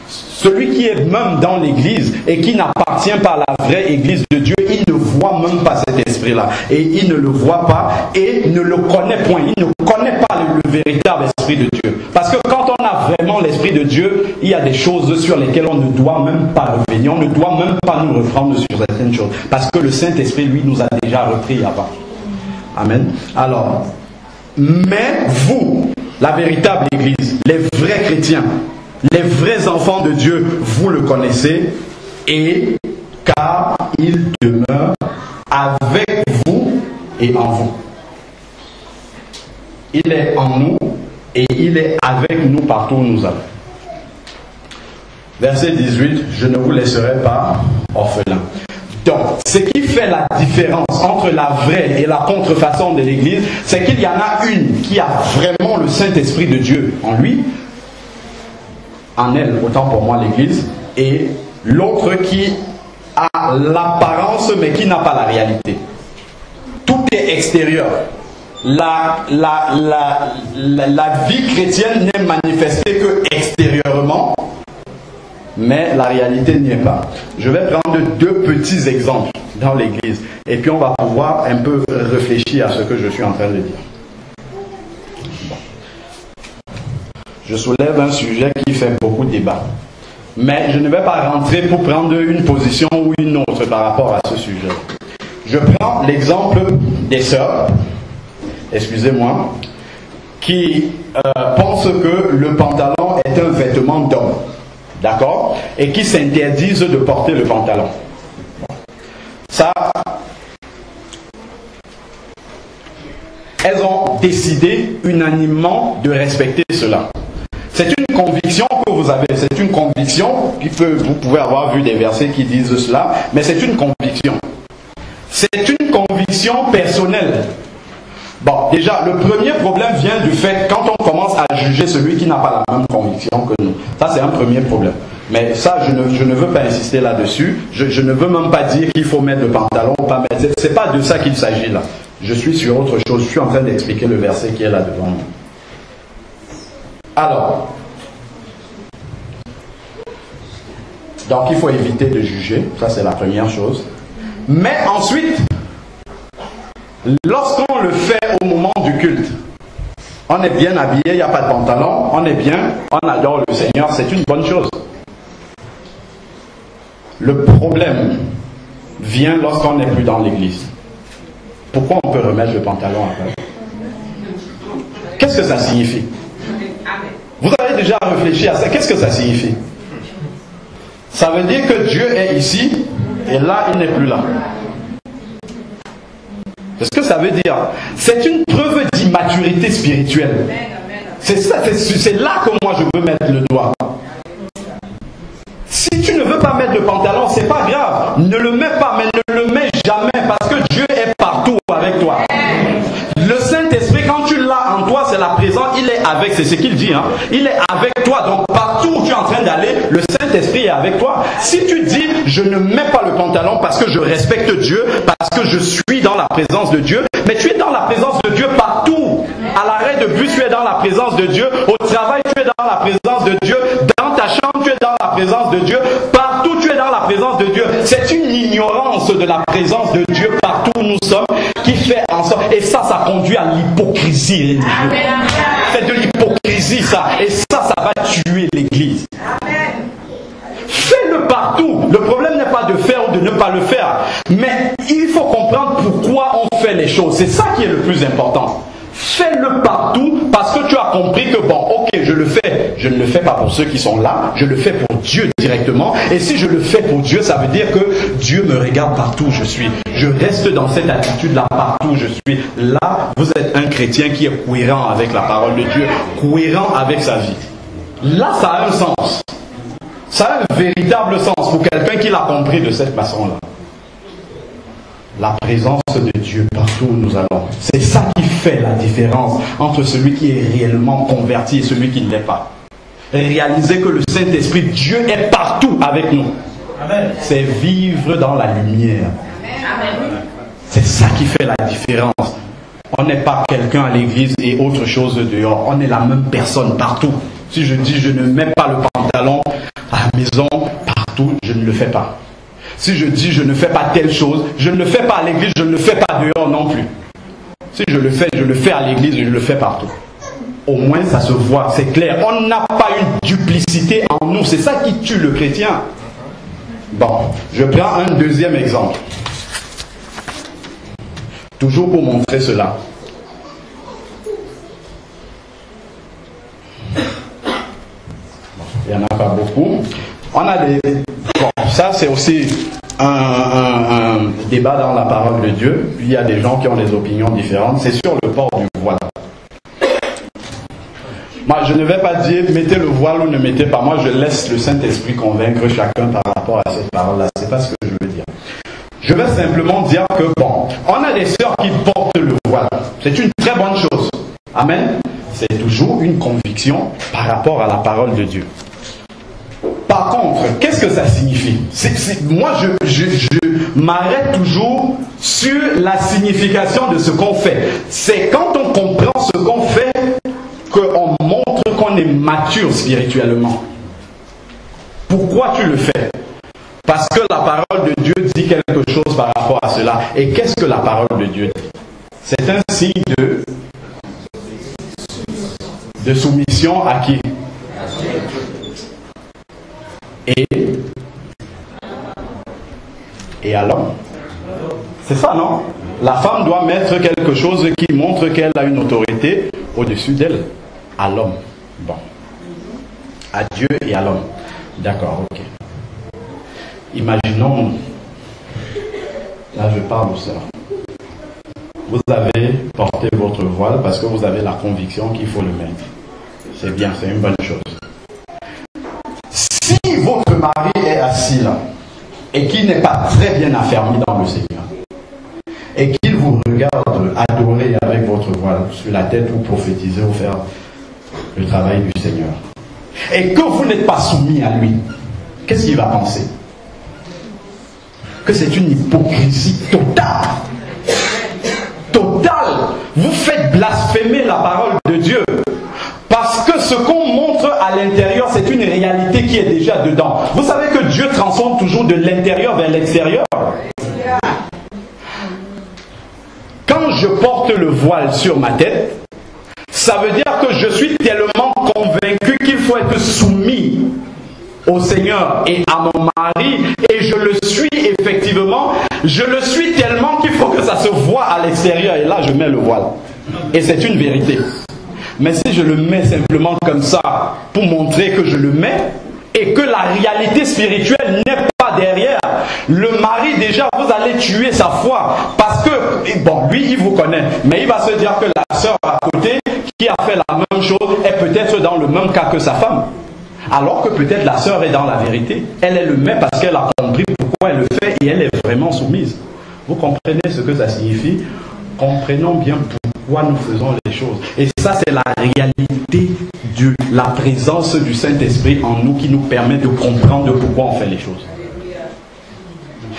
S2: Celui qui est même dans l'église et qui n'appartient pas à la vraie église de Dieu, il ne voit même pas cet esprit-là. Et il ne le voit pas et ne le connaît point. Il ne connaît pas le véritable esprit de Dieu. Parce que quand on a vraiment l'esprit de Dieu, il y a des choses sur lesquelles on ne doit même pas revenir. On ne doit même pas nous reprendre sur certaines choses. Parce que le Saint-Esprit, lui, nous a déjà repris avant. Amen. Alors, mais vous, la véritable église, les vrais chrétiens, les vrais enfants de Dieu, vous le connaissez, et car il demeure avec vous et en vous. Il est en nous et il est avec nous partout où nous allons. Verset 18, je ne vous laisserai pas orphelins. Donc, ce qui fait la différence entre la vraie et la contrefaçon de l'église, c'est qu'il y en a une qui a vraiment le Saint-Esprit de Dieu en lui, en elle, autant pour moi l'église, et l'autre qui a l'apparence mais qui n'a pas la réalité. Tout est extérieur. La vie chrétienne n'est manifestée que extérieurement, mais la réalité n'y est pas. Je vais prendre deux petits exemples dans l'église, et puis on va pouvoir un peu réfléchir à ce que je suis en train de dire. Je soulève un sujet qui fait beaucoup de débat. Mais je ne vais pas rentrer pour prendre une position ou une autre par rapport à ce sujet. Je prends l'exemple des sœurs, excusez-moi, qui pensent que le pantalon est un vêtement d'homme. D'accord? Et qui s'interdisent de porter le pantalon. Ça, elles ont décidé unanimement de respecter cela. C'est une conviction que vous avez, c'est une conviction vous pouvez avoir vu des versets qui disent cela, mais c'est une conviction. C'est une conviction personnelle. Bon, déjà, le premier problème vient du fait, quand on commence à juger celui qui n'a pas la même conviction que nous. Ça, c'est un premier problème. Mais ça, je ne veux pas insister là-dessus. Je ne veux même pas dire qu'il faut mettre le pantalon ou pas mettre. C'est pas de ça qu'il s'agit là. Je suis sur autre chose. Je suis en train d'expliquer le verset qui est là devant nous. Alors, donc il faut éviter de juger. Ça, c'est la première chose. Mais ensuite, lorsqu'on le fait au moment du culte, on est bien habillé, il n'y a pas de pantalon, on est bien, on adore le Seigneur, c'est une bonne chose. Le problème vient lorsqu'on n'est plus dans l'église. Pourquoi on peut remettre le pantalon après? Qu'est-ce que ça signifie? Vous avez déjà réfléchi à ça? Qu'est-ce que ça signifie? Ça veut dire que Dieu est ici et là, il n'est plus là. C'est ce que ça veut dire. C'est une preuve d'immaturité spirituelle. C'est ça, c'est là que moi je veux mettre le doigt. Si tu ne veux pas mettre le pantalon, c'est pas grave. Ne le mets pas, mais ne le mets jamais parce que Dieu est partout avec toi. Le Saint-Esprit, quand tu l'as en toi, c'est la présence, il est avec, c'est ce qu'il dit, hein. Il est avec toi, donc partout où tu es en train d'aller, le Saint-Esprit est avec toi. Si tu dis, je ne mets pas le pantalon parce que je respecte Dieu, parce que je suis dans la présence de Dieu, mais tu es dans la présence de Dieu partout. À l'arrêt de bus, tu es dans la présence de Dieu. Au travail, tu es dans la présence de Dieu. Dans ta chambre, tu es dans la présence de Dieu. Partout, tu es dans la présence de Dieu. C'est une ignorance de la présence de Dieu partout où nous sommes qui fait en sorte. Et ça conduit à l'hypocrisie religieuse. C'est de l'hypocrisie, ça. Et ça va tuer l'Église. Fais-le partout. Le problème n'est pas de faire ou de ne pas le faire. Mais il faut comprendre pourquoi on fait les choses. C'est ça qui est le plus important. Fais-le partout parce que tu as compris que bon, ok, je le fais. Je ne le fais pas pour ceux qui sont là, je le fais pour Dieu directement. Et si je le fais pour Dieu, ça veut dire que Dieu me regarde partout où je suis. Je reste dans cette attitude-là partout où je suis. Là, vous êtes un chrétien qui est cohérent avec la parole de Dieu, cohérent avec sa vie. Là, ça a un sens. Ça a un véritable sens pour quelqu'un qui l'a compris de cette façon-là. La présence de Dieu partout où nous allons. C'est ça qui fait la différence entre celui qui est réellement converti et celui qui ne l'est pas. Réaliser que le Saint-Esprit, Dieu est partout avec nous. C'est vivre dans la lumière. C'est ça qui fait la différence. On n'est pas quelqu'un à l'église et autre chose dehors. On est la même personne partout. Si je dis je ne mets pas le pantalon à la maison, partout, je ne le fais pas. Si je dis je ne fais pas telle chose, je ne le fais pas à l'église, je ne le fais pas dehors non plus. Si je le fais à l'église, je le fais partout. Au moins ça se voit, c'est clair. On n'a pas une duplicité en nous, c'est ça qui tue le chrétien. Bon, je prends un deuxième exemple. Toujours pour montrer cela. Il n'y en a pas beaucoup. On a des... Bon, ça c'est aussi un débat dans la parole de Dieu. Il y a des gens qui ont des opinions différentes. C'est sur le port du voile. Moi, je ne vais pas dire mettez le voile ou ne mettez pas. Moi, je laisse le Saint-Esprit convaincre chacun par rapport à cette parole-là. C'est pas ce que je veux dire. Je vais simplement dire que, bon, on a des sœurs qui portent le voile. C'est une très bonne chose. Amen. C'est toujours une conviction par rapport à la parole de Dieu. Par contre, qu'est-ce que ça signifie? Moi, je m'arrête toujours sur la signification de ce qu'on fait. C'est quand on comprend ce qu'on fait qu'on montre qu'on est mature spirituellement. Pourquoi tu le fais? Parce que la parole de Dieu dit quelque chose par rapport à cela. Et qu'est-ce que la parole de Dieu dit? C'est un signe de soumission à qui? Et à l'homme. C'est ça, non? La femme doit mettre quelque chose qui montre qu'elle a une autorité au-dessus d'elle. À l'homme. Bon. À Dieu et à l'homme. D'accord, ok. Imaginons, là je parle aux sœurs. Vous avez porté votre voile parce que vous avez la conviction qu'il faut le mettre. C'est bien, c'est une bonne chose. Si votre mari est assis là et qu'il n'est pas très bien affermi dans le Seigneur et qu'il vous regarde adorer avec votre voile sur la tête ou prophétiser ou faire le travail du Seigneur et que vous n'êtes pas soumis à lui, qu'est-ce qu'il va penser? Que c'est une hypocrisie totale. Totale. Vous faites blasphémer la parole de Dieu. Parce que ce qu'on montre à l'intérieur, c'est une réalité qui est déjà dedans. Vous savez que Dieu transforme toujours de l'intérieur vers l'extérieur. Quand je porte le voile sur ma tête, ça veut dire que je suis tellement convaincu qu'il faut être soumis au Seigneur et à mon mari, et je le suis effectivement, je le suis tellement qu'il faut que ça se voit à l'extérieur, et là je mets le voile. Et c'est une vérité. Mais si je le mets simplement comme ça, pour montrer que je le mets, et que la réalité spirituelle n'est pas derrière, le mari déjà, vous allez tuer sa foi. Parce que, bon, lui il vous connaît, mais il va se dire que la sœur à côté, qui a fait la même chose, est peut-être dans le même cas que sa femme. Alors que peut-être la sœur est dans la vérité. Elle le met parce qu'elle a compris pourquoi elle le fait et elle est vraiment soumise. Vous comprenez ce que ça signifie? Comprenons bien pourquoi nous faisons les choses. Et ça, c'est la réalité de la présence du Saint-Esprit en nous qui nous permet de comprendre pourquoi on fait les choses.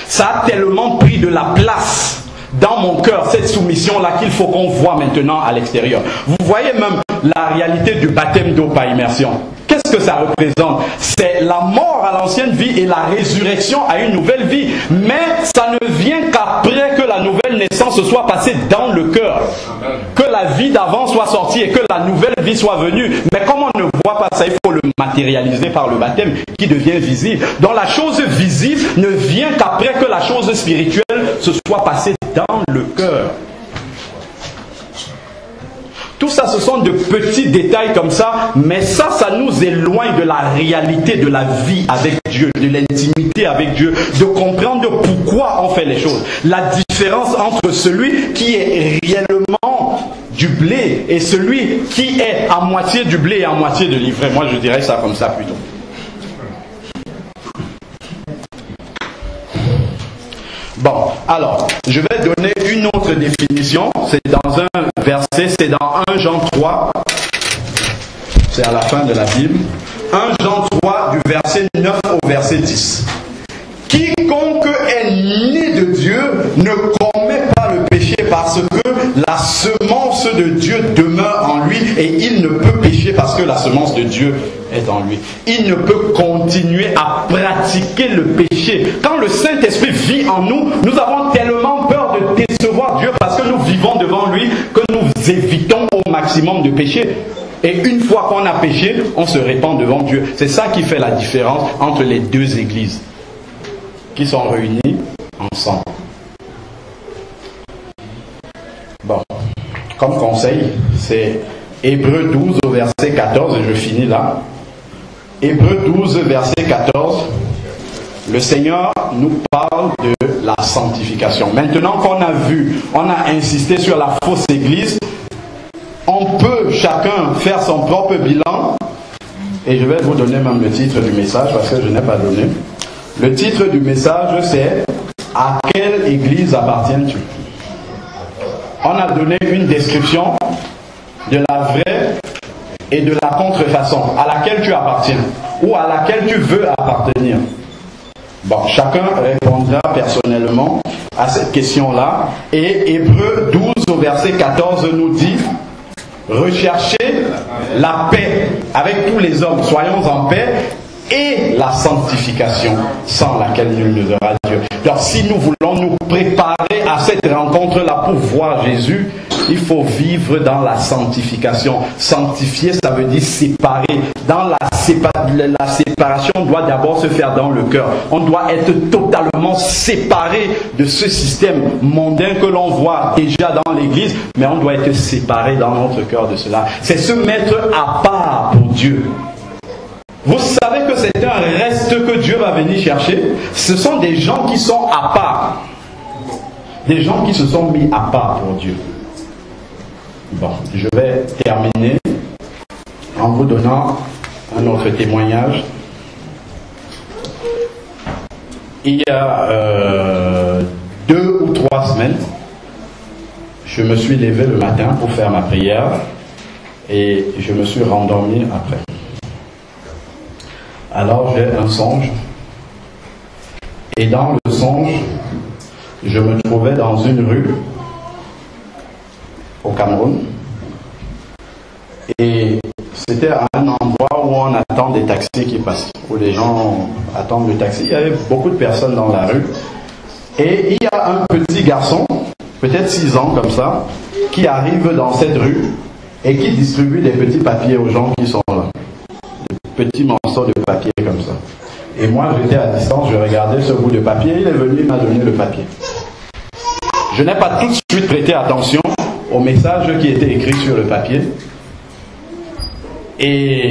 S2: Ça a tellement pris de la place dans mon cœur, cette soumission-là, qu'il faut qu'on voit maintenant à l'extérieur. Vous voyez même la réalité du baptême d'eau par immersion. Qu'est-ce que ça représente? C'est la mort à l'ancienne vie et la résurrection à une nouvelle vie. Mais ça ne vient qu'après que la nouvelle naissance soit passée dans le cœur. Que la vie d'avant soit sortie et que la nouvelle vie soit venue. Mais comme on ne voit pas ça, il faut le matérialiser par le baptême qui devient visible. Donc la chose visible ne vient qu'après que la chose spirituelle se soit passée dans le cœur. Tout ça, ce sont de petits détails comme ça, mais ça nous éloigne de la réalité de la vie avec Dieu, de l'intimité avec Dieu, de comprendre pourquoi on fait les choses. La différence entre celui qui est réellement du blé et celui qui est à moitié du blé et à moitié de l'ivraie. Moi, je dirais ça comme ça plutôt. Bon, alors, je vais donner une autre définition. C'est dans un verset, c'est dans 1 Jean 3. C'est à la fin de la Bible. 1 Jean 3, du verset 9 au verset 10. Quiconque est né de Dieu ne commet pas le péché parce que la semence de Dieu demeure en lui et il ne peut pécher parce que la semence de Dieu est en lui. Il ne peut continuer à pratiquer le péché. Quand le Saint-Esprit vit en nous, nous avons tellement peur de décevoir Dieu parce que nous vivons devant lui que nous évitons au maximum de pécher. Et une fois qu'on a péché, on se répand devant Dieu. C'est ça qui fait la différence entre les deux églises qui sont réunies ensemble. Bon, comme conseil, c'est Hébreux 12 au verset 14, et je finis là. Hébreux 12, verset 14, le Seigneur nous parle de la sanctification. Maintenant qu'on a vu, on a insisté sur la fausse église, on peut chacun faire son propre bilan, et je vais vous donner même le titre du message parce que je n'ai pas donné. Le titre du message, c'est « À quelle église appartiens-tu » On a donné une description de la vraie et de la contrefaçon, à laquelle tu appartiens, ou à laquelle tu veux appartenir. Bon, chacun répondra personnellement à cette question-là. Et Hébreux 12 au verset 14 nous dit « Recherchez la paix avec tous les hommes, soyons en paix, et la sanctification, sans laquelle nul ne verra Dieu. » Donc si nous voulons nous préparer à cette rencontre-là pour voir Jésus, il faut vivre dans la sanctification. Sanctifier, ça veut dire séparer. Dans la séparation doit d'abord se faire dans le cœur. On doit être totalement séparé de ce système mondain que l'on voit déjà dans l'église, mais on doit être séparé dans notre cœur de cela. C'est se mettre à part pour Dieu. Vous savez que c'est un reste que Dieu va venir chercher. Ce sont des gens qui sont à part. Des gens qui se sont mis à part pour Dieu. Bon, je vais terminer en vous donnant un autre témoignage. Il y a 2 ou 3 semaines, je me suis levé le matin pour faire ma prière et je me suis rendormi après. Alors j'ai un songe et dans le songe, je me trouvais dans une rue au Cameroun et c'était un endroit où on attend des taxis qui passent, où les gens attendent le taxi. Il y avait beaucoup de personnes dans la rue et il y a un petit garçon, peut-être 6 ans comme ça, qui arrive dans cette rue et qui distribue des petits papiers aux gens qui sont là. Petits morceaux de papier comme ça. Et moi j'étais à distance, je regardais ce bout de papier, il est venu, il m'a donné le papier. Je n'ai pas tout de suite prêté attention au message qui était écrit sur le papier. Et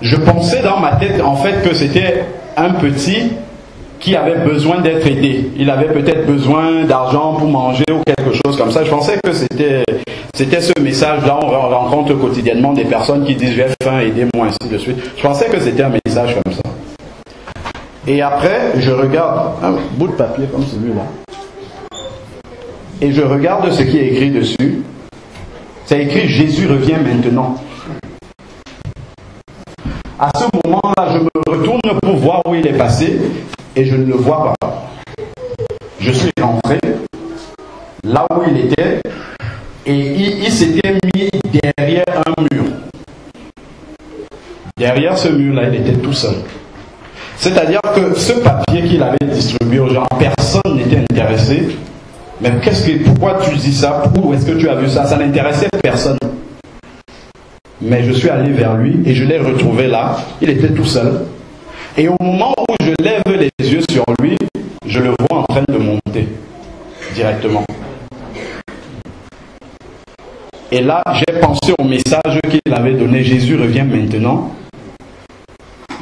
S2: je pensais dans ma tête en fait que c'était un petit qui avait besoin d'être aidé. Il avait peut-être besoin d'argent pour manger ou quelque chose comme ça. Je pensais que c'était ce message-là. On rencontre quotidiennement des personnes qui disent « j'ai faim, aidez-moi » ainsi de suite. Je pensais que c'était un message comme ça. Et après, je regarde un bout de papier comme celui-là. Et je regarde ce qui est écrit dessus. C'est écrit « Jésus revient maintenant ». À ce moment-là, je me retourne pour voir où il est passé et je ne le vois pas. Je suis rentré là où il était et il s'était mis derrière un mur. Derrière ce mur-là, il était tout seul. C'est-à-dire que ce papier qu'il avait distribué aux gens, personne n'était intéressé. Mais pourquoi tu dis ça? Où est-ce que tu as vu ça? Ça n'intéressait personne. Mais je suis allé vers lui et je l'ai retrouvé là. Il était tout seul. Et au moment où je lève les yeux sur lui, je le vois en train de monter directement. Et là, j'ai pensé au message qu'il avait donné, Jésus revient maintenant.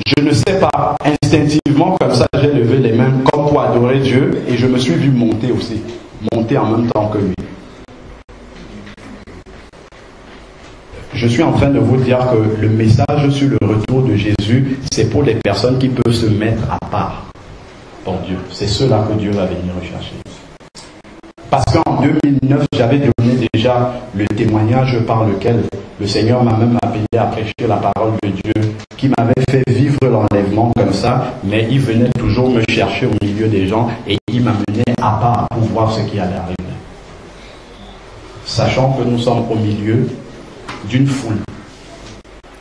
S2: Je ne sais pas, instinctivement, comme ça, j'ai levé les mains comme pour adorer Dieu et je me suis vu monter aussi, monter en même temps que lui. Je suis en train de vous dire que le message sur le retour de Jésus, c'est pour les personnes qui peuvent se mettre à part pour Dieu. C'est ceux-là que Dieu va venir rechercher. Parce qu'en 2009, j'avais donné déjà le témoignage par lequel le Seigneur m'a même appelé à prêcher la parole de Dieu, qui m'avait fait vivre l'enlèvement comme ça, mais il venait toujours me chercher au milieu des gens et il m'amenait à part pour voir ce qui allait arriver. Sachant que nous sommes au milieu d'une foule.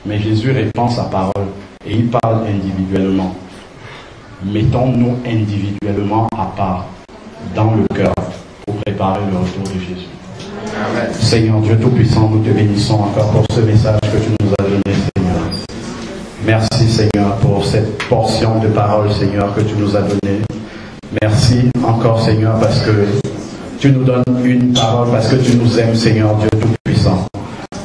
S2: Mais Jésus répand sa parole et il parle individuellement. Mettons-nous individuellement à part dans le cœur pour préparer le retour de Jésus. Amen. Seigneur Dieu Tout-Puissant, nous te bénissons encore pour ce message que tu nous as donné, Seigneur. Merci, Seigneur, pour cette portion de parole, Seigneur, que tu nous as donnée. Merci encore, Seigneur, parce que tu nous donnes une parole, parce que tu nous aimes, Seigneur Dieu Tout-Puissant.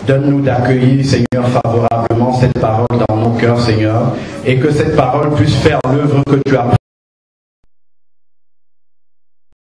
S2: Donne-nous d'accueillir, Seigneur, favorablement cette parole dans nos cœurs, Seigneur, et que cette parole puisse faire l'œuvre que tu as